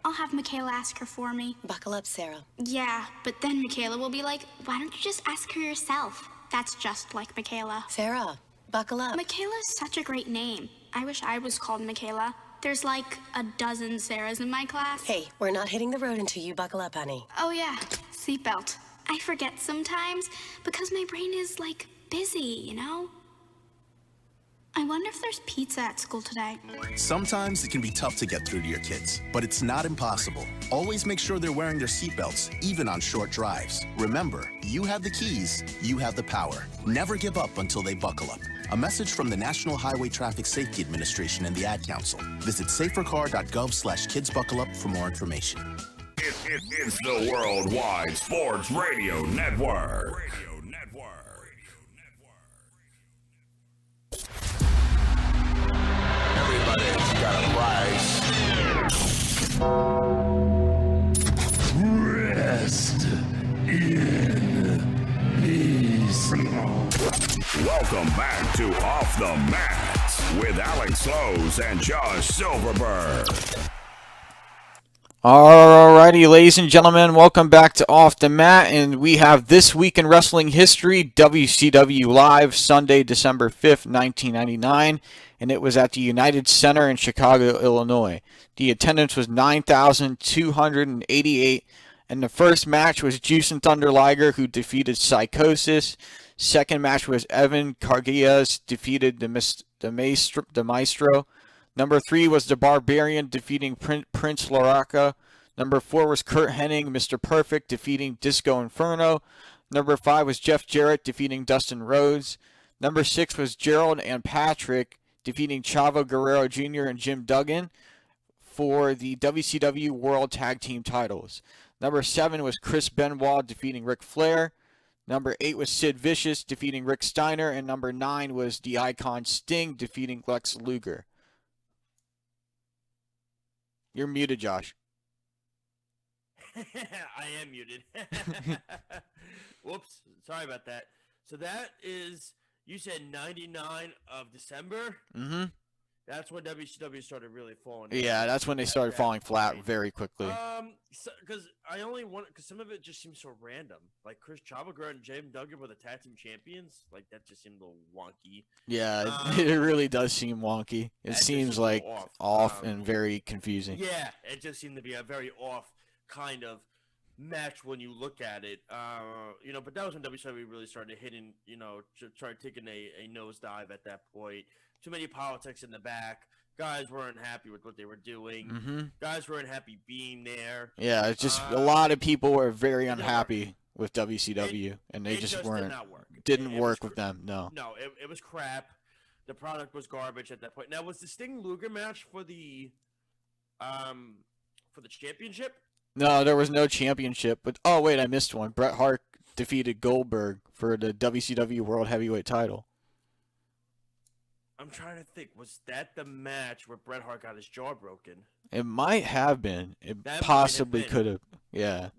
I'll have Michaela ask her for me. Buckle up, Sarah. Yeah, but then Michaela will be like, why don't you just ask her yourself? That's just like Michaela. Sarah, buckle up. Michaela's such a great name. I wish I was called Michaela. There's like a dozen Sarahs in my class. Hey, we're not hitting the road until you buckle up, honey. Oh yeah, seatbelt. I forget sometimes because my brain is like busy, you know? I wonder if there's pizza at school today. Sometimes it can be tough to get through to your kids, but it's not impossible. Always make sure they're wearing their seatbelts, even on short drives. Remember, you have the keys, you have the power. Never give up until they buckle up. A message from the National Highway Traffic Safety Administration and the Ad Council. Visit safercar.gov/kidsbuckleup for more information. It's the Worldwide Sports Radio Network. Everybody's got a price. Rest in peace. Welcome back to Off the Mat with Alex Slows and Josh Silverberg. Alrighty, ladies and gentlemen, welcome back to Off the Mat, and we have This Week in Wrestling History, WCW Live, Sunday, December 5th, 1999, and it was at the United Center in Chicago, Illinois. The attendance was 9,288, and the first match was Jushin Thunder Liger, who defeated Psychosis. Second match was Evan Cargias defeated the Maestro. Number 3 was the Barbarian defeating Prince Laraca. Number 4 was Kurt Hennig, Mr. Perfect, defeating Disco Inferno. Number 5 was Jeff Jarrett defeating Dustin Rhodes. Number 6 was Gerald and Patrick defeating Chavo Guerrero Jr. and Jim Duggan for the WCW World Tag Team titles. Number 7 was Chris Benoit defeating Ric Flair. Number 8 was Sid Vicious defeating Rick Steiner. And number 9 was the Icon Sting defeating Lex Luger. You're muted, Josh. I am muted. Whoops. Sorry about that. So that is, you said 99 of December? Mm-hmm. That's when WCW started really falling. Yeah, that's when they started falling flat very quickly. Because some of it just seems so random. Like Chris Chavo Guerrero and Jim Duggan were the tag team champions. Like that just seemed a little wonky. Yeah, it really does seem wonky. It seems like off and very confusing. Yeah, it just seemed to be a very off kind of match when you look at it. But that was when WCW really started hitting, started taking a nosedive at that point. Too many politics in the back. Guys weren't happy with what they were doing. Mm-hmm. Guys weren't happy being there. Yeah, it's just a lot of people were very unhappy with WCW, and they just didn't work with them. No, it was crap. The product was garbage at that point. Now, was the Sting Luger match for the championship? No, there was no championship. But oh wait, I missed one. Bret Hart defeated Goldberg for the WCW World Heavyweight title. I'm trying to think. Was that the match where Bret Hart got his jaw broken? It might have been. It possibly could have. Yeah.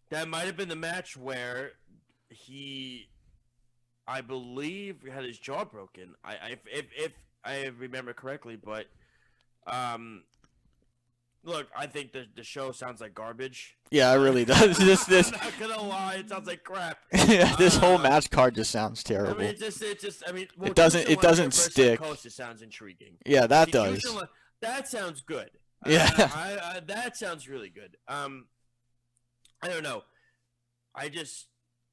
That might have been the match where he, I believe, had his jaw broken. If I remember correctly, but look, I think the show sounds like garbage. Yeah, it really does. I'm not gonna lie, it sounds like crap. Yeah, this whole match card just sounds terrible. It doesn't stick. It sounds intriguing. Yeah, that does. That sounds good. Yeah, that sounds really good. I don't know.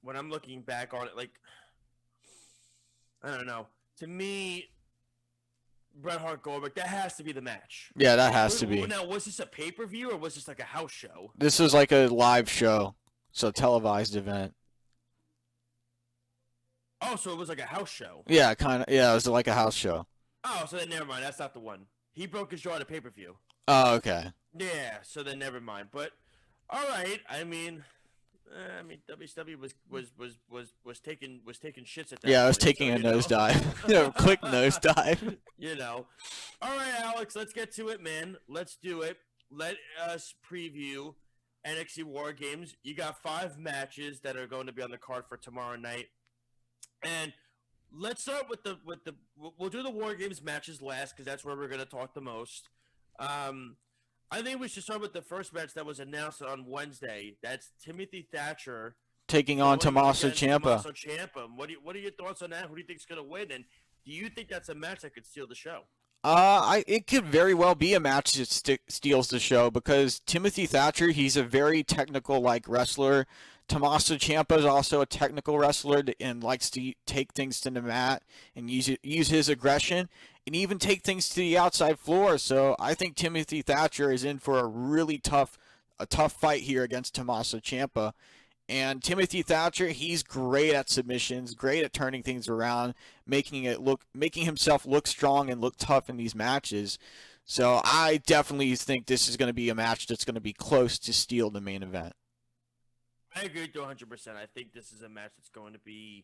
When I'm looking back on it, like, I don't know. To me, Bret Hart Goldberg, that has to be the match. Yeah, that has to be. Now, was this a pay-per-view or was this like a house show? This was like a live show, so televised event. Oh, so it was like a house show. Yeah, kind of. Yeah, it was like a house show. Oh, so then never mind. That's not the one. He broke his jaw at a pay-per-view. Oh, okay. Yeah, so then never mind. But all right, I mean, I mean, WCW was taking shits at that. Yeah, I was point, taking so, a you know. nosedive. Quick nosedive. You know. All right, Alex, let's get to it, man. Let's do it. Let us preview NXT War Games. You got 5 matches that are going to be on the card for tomorrow night, and let's start with the. We'll do the War Games matches last because that's where we're going to talk the most. I think we should start with the first match that was announced on Wednesday. That's Timothy Thatcher Taking on going Tommaso against Ciampa. Tommaso Ciampa. What are your thoughts on that? Who do you think's going to win? And do you think that's a match that could steal the show? It could very well be a match that steals the show because Timothy Thatcher, he's a very technical wrestler. Tommaso Ciampa is also a technical wrestler and likes to take things to the mat and use his aggression and even take things to the outside floor. So I think Timothy Thatcher is in for a really tough fight here against Tommaso Ciampa. And Timothy Thatcher, he's great at submissions, great at turning things around, making himself look strong and look tough in these matches. So I definitely think this is going to be a match that's going to be close to steal the main event. I agree with you 100%. I think this is a match that's going to be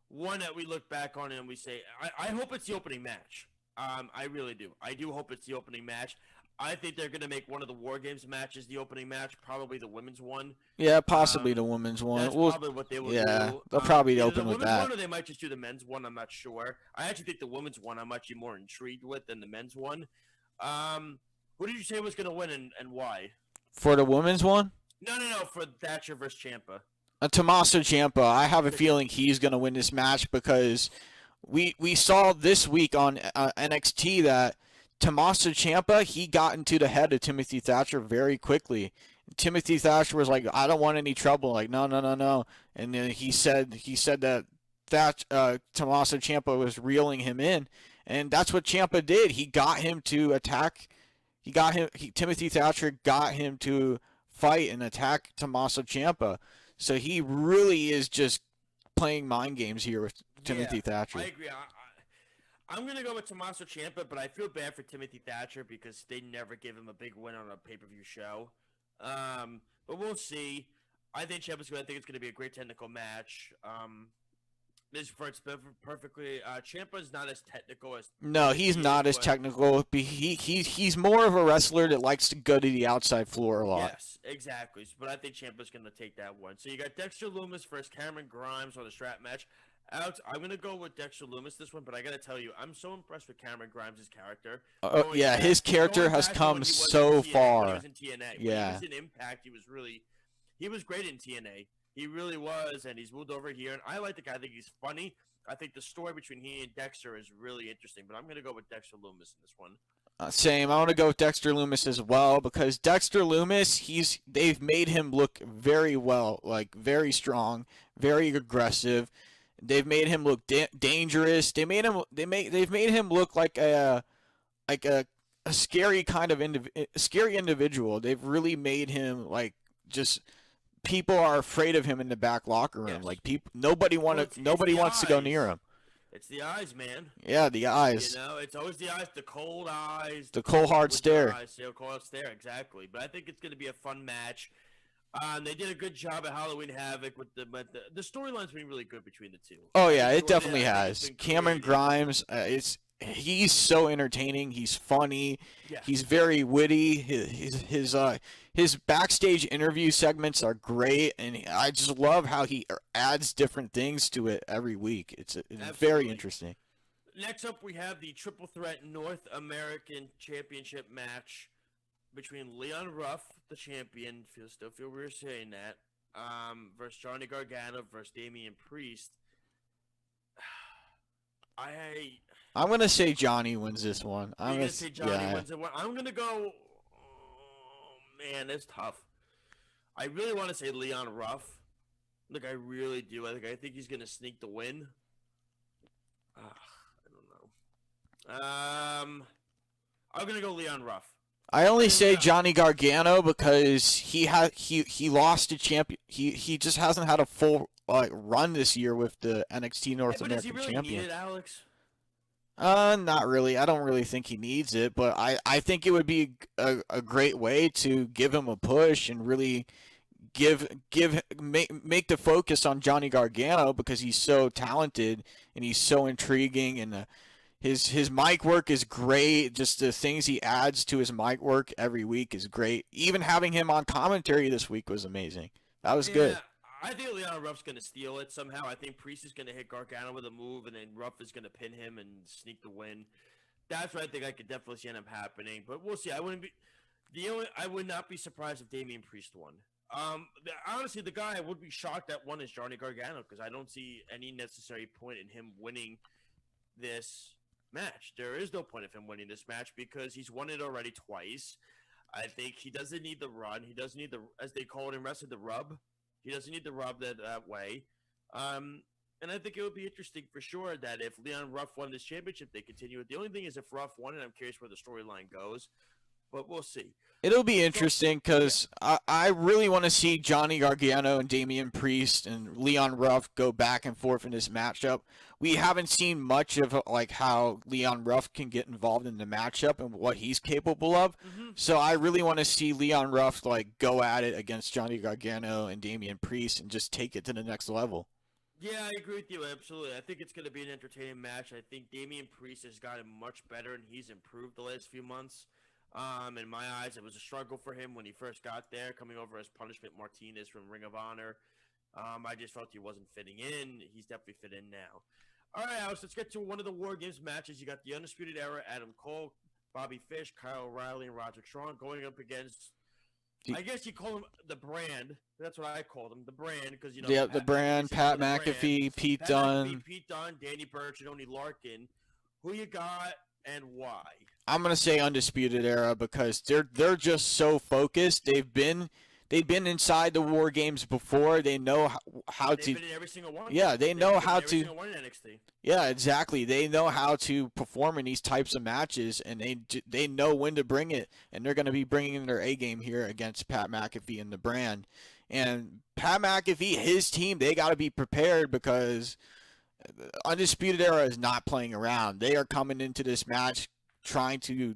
one that we look back on and we say, I hope it's the opening match. I really do. I do hope it's the opening match. I think they're going to make one of the War Games matches the opening match, probably the women's one. Yeah, possibly the women's one. That's probably what they will do. They'll probably Either open the with women's that. one or they might just do the men's one. I'm not sure. I actually think the women's one I'm actually more intrigued with than the men's one. Who did you say was going to win and why? For the women's one? No, for Thatcher versus Ciampa. Tommaso Ciampa, I have a feeling he's going to win this match because we saw this week on NXT that Tommaso Ciampa, he got into the head of Timothy Thatcher very quickly. Timothy Thatcher was like, I don't want any trouble. Like, no. And then he said that Tommaso Ciampa was reeling him in. And that's what Ciampa did. He got him to attack. Timothy Thatcher got him to fight and attack Tommaso Ciampa. So he really is just playing mind games here with Timothy Thatcher. I agree. I'm going to go with Tommaso Ciampa, but I feel bad for Timothy Thatcher because they never give him a big win on a pay-per-view show. But we'll see. I think Ciampa's going. I think it's going to be a great technical match. This fits perfectly. Ciampa's not as technical as. No, he's not as technical. He's more of a wrestler that likes to go to the outside floor a lot. Yes, exactly. But I think Ciampa's going to take that one. So you got Dexter Lumis versus Cameron Grimes on the strap match. Alex, I'm going to go with Dexter Lumis this one, but I got to tell you, I'm so impressed with Cameron Grimes' character. His character has come so far. He was in TNA. Yeah. He was in Impact. He was great in TNA. He really was, and he's moved over here. And I like the guy. I think he's funny. I think the story between he and Dexter is really interesting. But I'm going to go with Dexter Lumis in this one. Same. I want to go with Dexter Lumis as well because Dexter Lumis, they've made him look very well, like very strong, very aggressive. They've made him look dangerous. They've made him look like a scary kind of scary individual. They've really made him like just. People are afraid of him in the back locker room. Yes. Like nobody wants to go near him. It's the eyes, man. Yeah, the eyes. You know, it's always the eyes, the cold eyes. The cold hard stare. Cold hard stare, exactly. But I think it's going to be a fun match. They did a good job at Halloween Havoc with the storyline's been really good between the two. Oh yeah, it definitely has. Cameron Grimes, he's so entertaining. He's funny. Yeah. He's very witty. His backstage interview segments are great, and I just love how he adds different things to it every week. It's very interesting. Next up, we have the Triple Threat North American Championship match between Leon Ruff, the champion, still feel weird saying that, versus Johnny Gargano versus Damian Priest. I'm gonna say Johnny wins this one. I'm gonna say Johnny wins it. I'm gonna go. Man, it's tough. I really want to say Leon Ruff. Look, I really do. I think he's gonna sneak the win. I don't know. I'm gonna go Leon Ruff. I only say Johnny Gargano because he lost to champion. He just hasn't had a full run this year with the NXT North American does he really champion. Need it, Alex? Not really. I don't really think he needs it, but I think it would be a great way to give him a push and really make the focus on Johnny Gargano because he's so talented and he's so intriguing, and his mic work is great. Just the things he adds to his mic work every week is great. Even having him on commentary this week was amazing. That was good. I think Leon Ruff's going to steal it somehow. I think Priest is going to hit Gargano with a move, and then Ruff is going to pin him and sneak the win. That's what I think I could definitely see end up happening. But we'll see. I would not be surprised if Damian Priest won. Honestly, the guy I would be shocked that won is Johnny Gargano because I don't see any necessary point in him winning this match. There is no point of him winning this match because he's won it already twice. I think he doesn't need the run. He doesn't need the, as they call it in wrestling, the rub. He doesn't need the rub that way. And I think it would be interesting for sure that if Leon Ruff won this championship, they continue it. The only thing is if Ruff won it, I'm curious where the storyline goes. But we'll see. It'll be interesting because I really want to see Johnny Gargano and Damian Priest and Leon Ruff go back and forth in this matchup. We haven't seen much of like how Leon Ruff can get involved in the matchup and what he's capable of. So I really want to see Leon Ruff like go at it against Johnny Gargano and Damian Priest and just take it to the next level. Yeah, I agree with you, absolutely. I think it's going to be an entertaining match. I think Damian Priest has gotten much better and he's improved the last few months. In my eyes, it was a struggle for him when he first got there, coming over as Punishment Martinez from Ring of Honor. I just felt he wasn't fitting in. He's definitely fit in now. All right, Alex, let's get to one of the War Games matches. You got the Undisputed Era, Adam Cole, Bobby Fish, Kyle O'Reilly, and Roger Strong going up against, I guess you call him the Brand. That's what I called him, the Brand, because, you know. Yeah, the Brand, Pat McAfee, Pete Dunne. Pete Dunne, Danny Burch, and Oney Larkin. Who you got and why? I'm gonna say Undisputed Era because they're just so focused. They've been inside the War Games before. They know how to. They've been in every single one. Yeah, they know how to. Every single one in NXT. Yeah, exactly. They know how to perform in these types of matches, and they know when to bring it. And they're going to be bringing their A game here against Pat McAfee and the Brand. And Pat McAfee, his team, they got to be prepared because Undisputed Era is not playing around. They are coming into this match trying to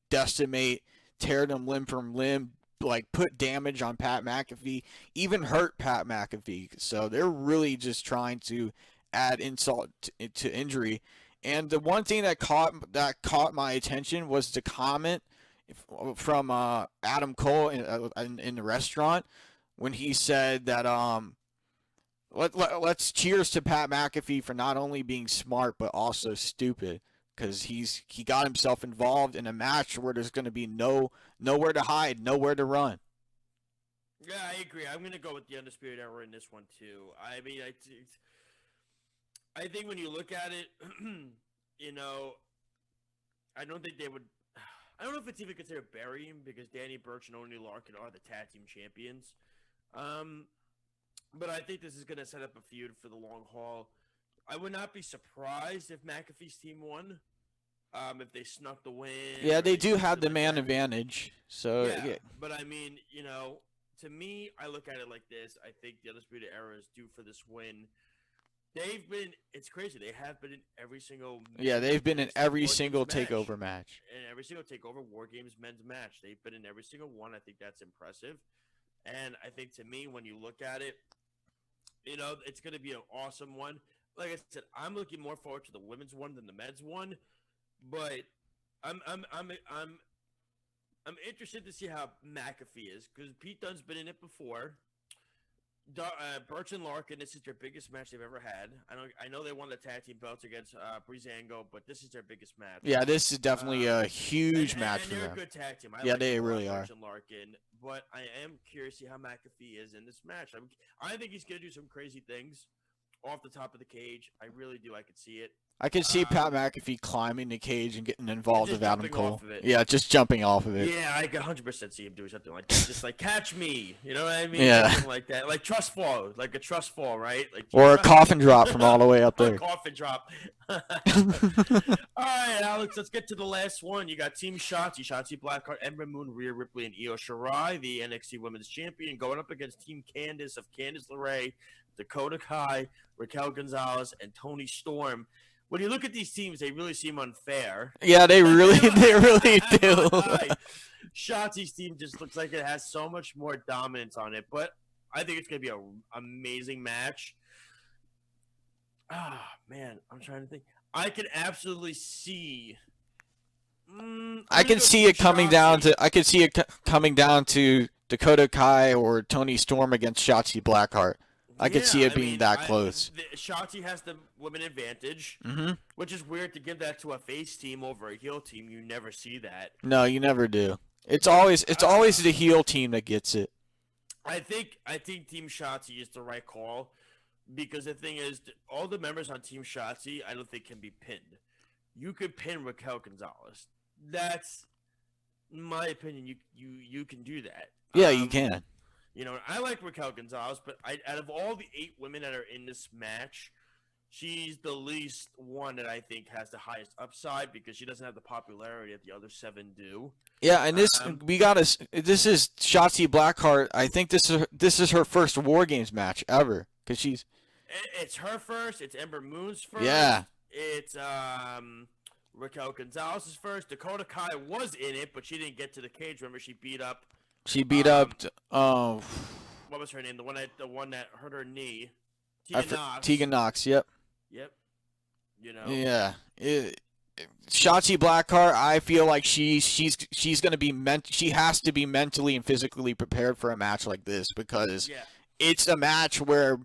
decimate, tear them limb from limb, like put damage on Pat McAfee, even hurt Pat McAfee. So they're really just trying to add insult to injury. And the one thing that caught my attention was the comment from Adam Cole in the restaurant when he said that let's cheers to Pat McAfee for not only being smart but also stupid. Because he got himself involved in a match where there's going to be nowhere to hide, nowhere to run. Yeah, I agree. I'm going to go with the Undisputed Era in this one too. I mean, I think when you look at it, you know, I don't think they would. I don't know if it's even considered burying because Danny Burch and Oney Larkin are the tag team champions. But I think this is going to set up a feud for the long haul. I would not be surprised if McAfee's team won, if they snuck the win. Yeah, they do have the man advantage. So yeah, but I mean, you know, to me, I look at it like this. I think the Undisputed Era is due for this win. It's crazy. They have been in every single. Yeah, they've been in every single takeover match. In every single takeover War Games men's match, they've been in every single one. I think that's impressive, and I think to me, when you look at it, you know, it's going to be an awesome one. Like I said, I'm looking more forward to the women's one than the men's one, but I'm interested to see how McAfee is because Pete Dunne's been in it before. Burch and Larkin, this is their biggest match they've ever had. I know they won the tag team belts against Breezango, but this is their biggest match. Yeah, this is definitely a huge match for them. They're a good tag team. Yeah, they really are. Burch and Larkin, but I am curious to see how McAfee is in this match. I think he's going to do some crazy things off the top of the cage. I really do. I could see it. I can see Pat McAfee climbing the cage and getting involved with Adam Cole. Of it. Yeah, just jumping off of it. Yeah, I can 100% see him doing something like that. Just like, catch me. You know what I mean? Yeah. Something like that. Like trust fall. Like a trust fall, right? Like or a coffin drop from all the way up there. A coffin drop. All right, Alex, let's get to the last one. You got Team Shotzi Blackheart, Ember Moon, Rhea Ripley, and Io Shirai, the NXT Women's Champion, going up against Team Candice of Candice LeRae, Dakota Kai, Raquel Gonzalez, and Toni Storm. When you look at these teams, they really seem unfair. Yeah, they really do. Shotzi's team just looks like it has so much more dominance on it. But I think it's gonna be an amazing match. Ah, man, I'm trying to think. I can absolutely see. I can see it coming down to. I could see it coming down to Dakota Kai or Tony Storm against Shotzi Blackheart. I could see it being that close. Shotzi has the women advantage, which is weird to give that to a face team over a heel team. You never see that. No, you never do. It's always the heel team that gets it. I think Team Shotzi is the right call, because the thing is, all the members on Team Shotzi, I don't think can be pinned. You could pin Raquel Gonzalez. That's, in my opinion, you can do that. Yeah, you can. You know, I like Raquel Gonzalez, but out of all the 8 women that are in this match, she's the least one that I think has the highest upside, because she doesn't have the popularity that the other 7 do. Yeah, and this this is Shotzi Blackheart. I think this is her first War Games match ever, because it's her first. It's Ember Moon's first. Yeah. It's Raquel Gonzalez's first. Dakota Kai was in it, but she didn't get to the cage. Remember, she beat up. What was her name? The one that hurt her knee. Tegan Knox. Yep. Yep. You know. Yeah. Shotzi Blackheart, I feel like she's gonna be she has to be mentally and physically prepared for a match like this, because it's a match where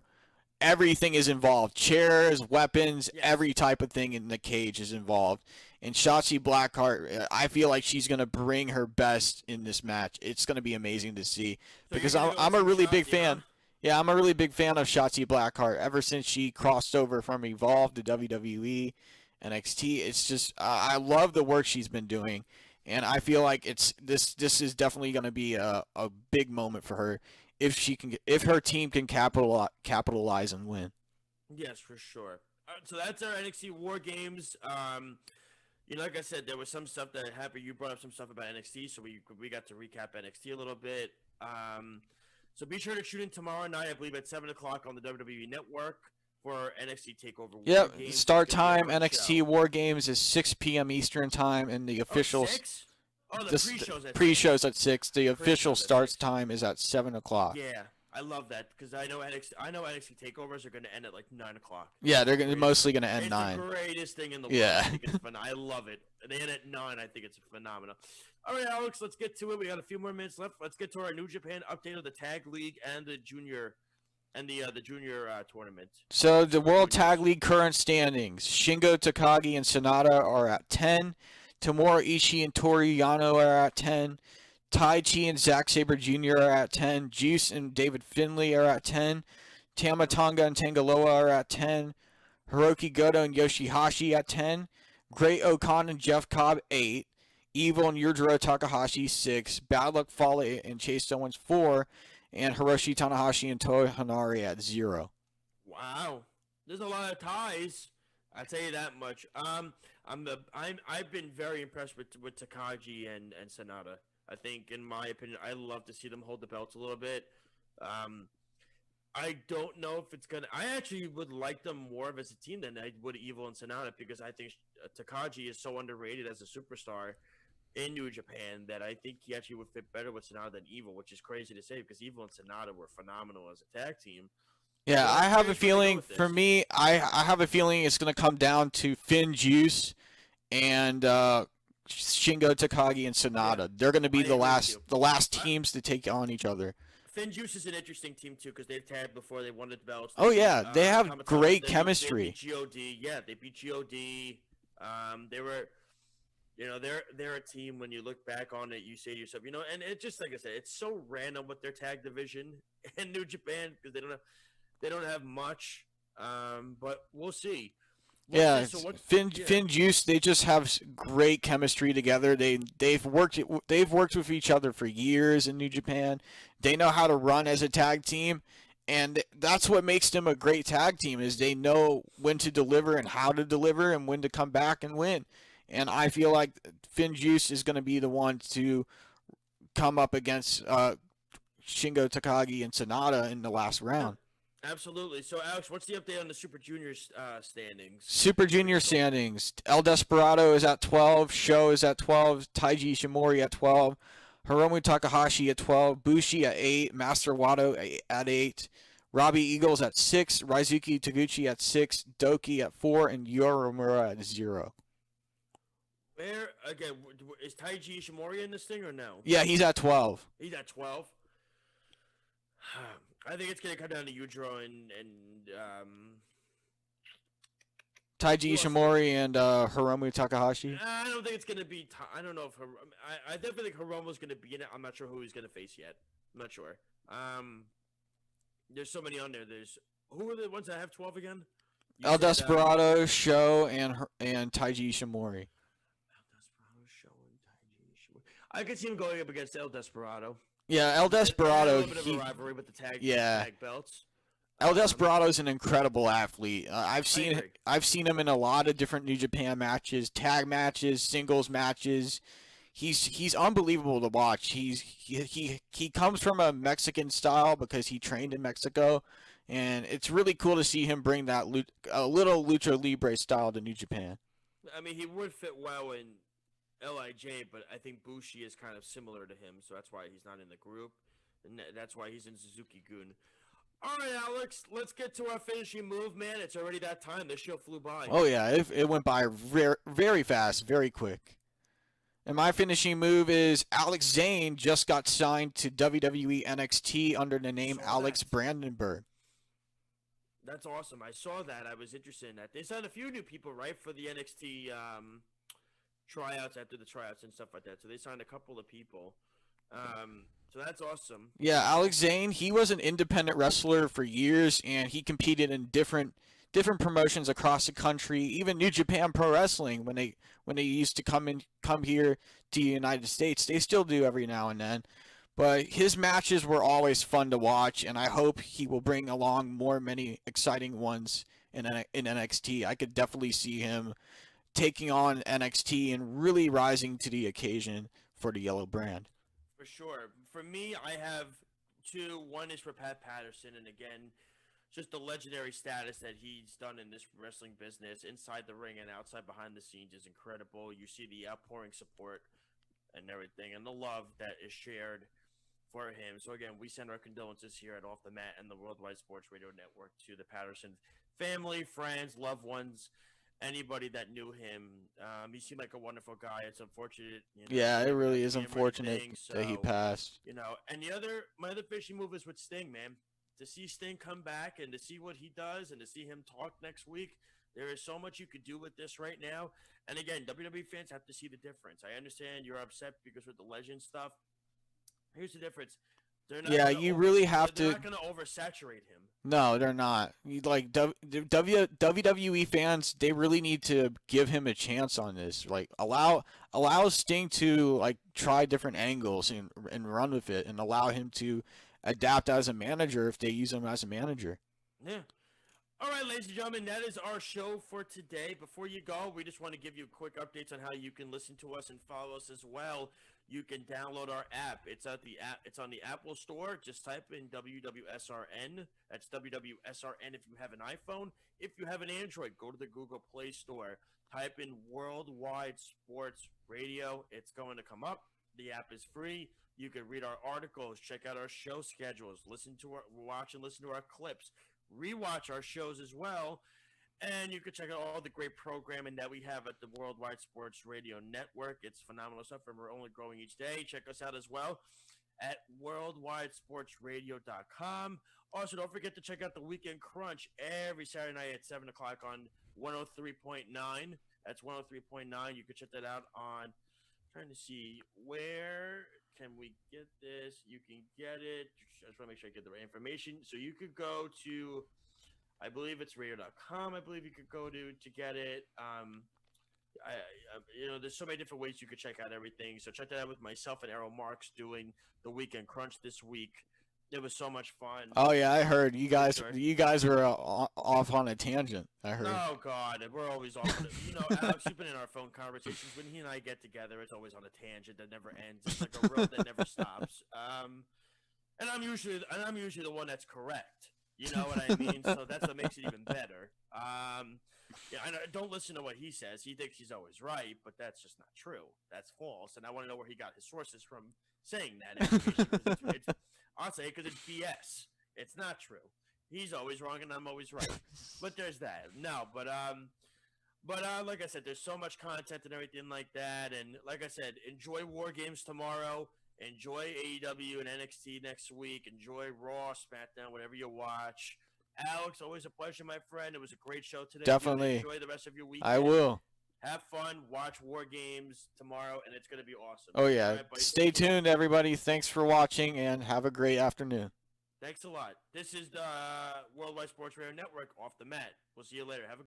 everything is involved. Chairs, weapons, every type of thing in the cage is involved. And Shotzi Blackheart, I feel like she's going to bring her best in this match. It's going to be amazing to see, because I'm a really big fan. Yeah, I'm a really big fan of Shotzi Blackheart. Ever since she crossed over from Evolve to WWE, NXT, it's just I love the work she's been doing, and I feel like this is definitely going to be a big moment for her if her team can capitalize and win. Yes, for sure. So that's our NXT War Games. You know, like I said, there was some stuff that happened. You brought up some stuff about NXT, so we got to recap NXT a little bit. So be sure to tune in tomorrow night, I believe at 7 o'clock on the WWE Network for NXT Takeover War Games. Yep, start time NXT War Games is 6 p.m. Eastern time, and the official the pre-show's at 6. The official starts time is at 7 o'clock. Yeah, I love that, because I know NXT Takeovers are going to end at like 9 o'clock. Yeah, they're mostly going to end 9. It's the greatest thing in the world. Yeah. I think it's fun. I love it. They end at 9. I think it's phenomenal. All right, Alex, let's get to it. We got a few more minutes left. Let's get to our New Japan update of the Tag League and the Junior tournament. So the World Tag League current standings: Shingo Takagi and Sonata are at 10. Tomohiro Ishii and Toru Yano are at 10. Tai Chi and Zack Sabre Jr. are at 10. Juice and David Finlay are at 10. Tama Tonga and Tangaloa are at 10. Hiroki Goto and Yoshihashi at 10. Great Okan and Jeff Cobb 8. Evil and Yujiro Takahashi 6. Bad Luck Fale and Chase Owens 4. And Hiroshi Tanahashi and Toa Hanare at 0. Wow, there's a lot of ties. I tell you that much. I've been very impressed with Takagi and Sonata. I think, in my opinion, I love to see them hold the belts a little bit. I don't know if it's gonna. I actually would like them more of as a team than I would Evil and Sonata, because I think Takagi is so underrated as a superstar in New Japan that I think he actually would fit better with Sonata than Evil, which is crazy to say, because Evil and Sonata were phenomenal as a tag team. Yeah, I have a feeling, for me, I have a feeling it's going to come down to Finn Juice and Shingo Takagi and Sonata. Yeah, they're going to be the last teams to take on each other. Finn Juice is an interesting team too, because they've tagged before, they won the belts. Oh yeah, they have great chemistry. They beat God. Yeah, they beat God. They were, you know, they're a team. When you look back on it, you say to yourself, you know, and it just, like I said, it's so random with their tag division in New Japan, because they don't have much. But we'll see. Finn Juice, they just have great chemistry together. They've worked with each other for years in New Japan. They know how to run as a tag team, and that's what makes them a great tag team, is they know when to deliver and how to deliver and when to come back and win. And I feel like Finn Juice is going to be the one to come up against Shingo Takagi and Sonata in the last round. Absolutely. So, Alex, what's the update on the Super Juniors standings? Super Junior standings. El Desperado is at 12. Sho is at 12. Taiji Ishimori at 12. Hiromu Takahashi at 12, Bushi at 8, Master Wato at 8, Robbie Eagles at 6, Raizuki Taguchi at 6, Doki at 4, and Yoromura at 0. Where again? Is Taiji Ishimori in this thing or no? Yeah, he's at 12. He's at 12. I think it's gonna come down to Yujiro and Taiji Ishimori and Hiromu Takahashi. I don't think it's gonna be. I don't know if I definitely think Hiromu's gonna be in it. I'm not sure who he's gonna face yet. I'm not sure. There's so many on there. Who are the ones that have 12 again? El Desperado, Sho, and Taiji Ishimori. I could see him going up against El Desperado. Yeah, El Desperado. A little bit of a rivalry with the tag belts. El Desperado is an incredible athlete. I've seen him in a lot of different New Japan matches, tag matches, singles matches. He's unbelievable to watch. He comes from a Mexican style because he trained in Mexico, and it's really cool to see him bring that a little lucha libre style to New Japan. I mean, he would fit well in LIJ, but I think Bushi is kind of similar to him, so that's why he's not in the group, and that's why he's in Suzuki-gun. All right, Alex, let's get to our finishing move, man. It's already that time. This show flew by. Oh, yeah, it went by very fast, very quick. And my finishing move is Alex Zane just got signed to WWE NXT under the name Alex Brandenburg. That's awesome. I saw that. I was interested in that. They signed a few new people, right, for the NXT tryouts after the tryouts and stuff like that. So they signed a couple of people. So that's awesome. Yeah, Alex Zane, he was an independent wrestler for years, and he competed in different promotions across the country, even New Japan Pro Wrestling when they used to come here to the United States. They still do every now and then. But his matches were always fun to watch, and I hope he will bring along many exciting ones in NXT. I could definitely see him taking on NXT and really rising to the occasion for the yellow brand. For sure. For me, I have two. One is for Pat Patterson, and again, just the legendary status that he's done in this wrestling business, inside the ring and outside behind the scenes, is incredible. You see the outpouring support and everything, and the love that is shared for him. So again, we send our condolences here at Off the Mat and the Worldwide Sports Radio Network to the Patterson family, friends, loved ones, anybody that knew him. He seemed like a wonderful guy. It's unfortunate. Yeah, it really is unfortunate that he passed. And my other fishing move is with Sting, man. To see Sting come back and to see what he does and to see him talk next week, there is so much you could do with this right now. And again, WWE fans have to see the difference. I understand you're upset because with the legend stuff. Here's the difference. They're not they're not going to oversaturate him. No, they're not. Like WWE fans, they really need to give him a chance on this. Like allow Sting to try different angles and run with it, and allow him to adapt as a manager if they use him as a manager. Yeah. All right, ladies and gentlemen, that is our show for today. Before you go, we just want to give you quick updates on how you can listen to us and follow us as well. You can download our app. It's on the Apple Store. Just type in WWSRN. That's WWSRN if you have an iPhone. If you have an Android, go to the Google Play Store. Type in Worldwide Sports Radio. It's going to come up. The app is free. You can read our articles, check out our show schedules, watch and listen to our clips, rewatch our shows as well. And you can check out all the great programming that we have at the Worldwide Sports Radio Network. It's phenomenal stuff, and we're only growing each day. Check us out as well at worldwidesportsradio.com. Also, don't forget to check out the Weekend Crunch every Saturday night at 7 o'clock on 103.9. That's 103.9. You can check that out on, trying to see, where can we get this? You can get it. I just want to make sure I get the right information. So you could go to, I believe it's radio.com. I believe you could go to get it. There's so many different ways you could check out everything. So check that out with myself and Errol Marks doing the Weekend Crunch this week. It was so much fun. Oh yeah, I heard you guys. You guys were off on a tangent. I heard. Oh God, we're always off. Alex, you've been in our phone conversations. When he and I get together, it's always on a tangent that never ends. It's like a road that never stops. And I'm usually the one that's correct. You know what I mean? So that's what makes it even better. I don't listen to what he says. He thinks he's always right, but that's just not true. That's false. And I want to know where he got his sources from saying that information. 'Cause I'll say it because it's BS. It's not true. He's always wrong and I'm always right. But there's that. No, but like I said, there's so much content and everything like that. And like I said, enjoy War Games tomorrow. Enjoy AEW and NXT next week. Enjoy Raw, SmackDown, whatever you watch. Alex, always a pleasure, my friend. It was a great show today. Definitely. Enjoy the rest of your weekend. I will. Have fun. Watch War Games tomorrow, and it's going to be awesome. Oh, yeah. All right, buddy? Stay tuned, everybody. Thanks for watching, and have a great afternoon. Thanks a lot. This is the Worldwide Sports Radio Network, Off the Mat. We'll see you later. Have a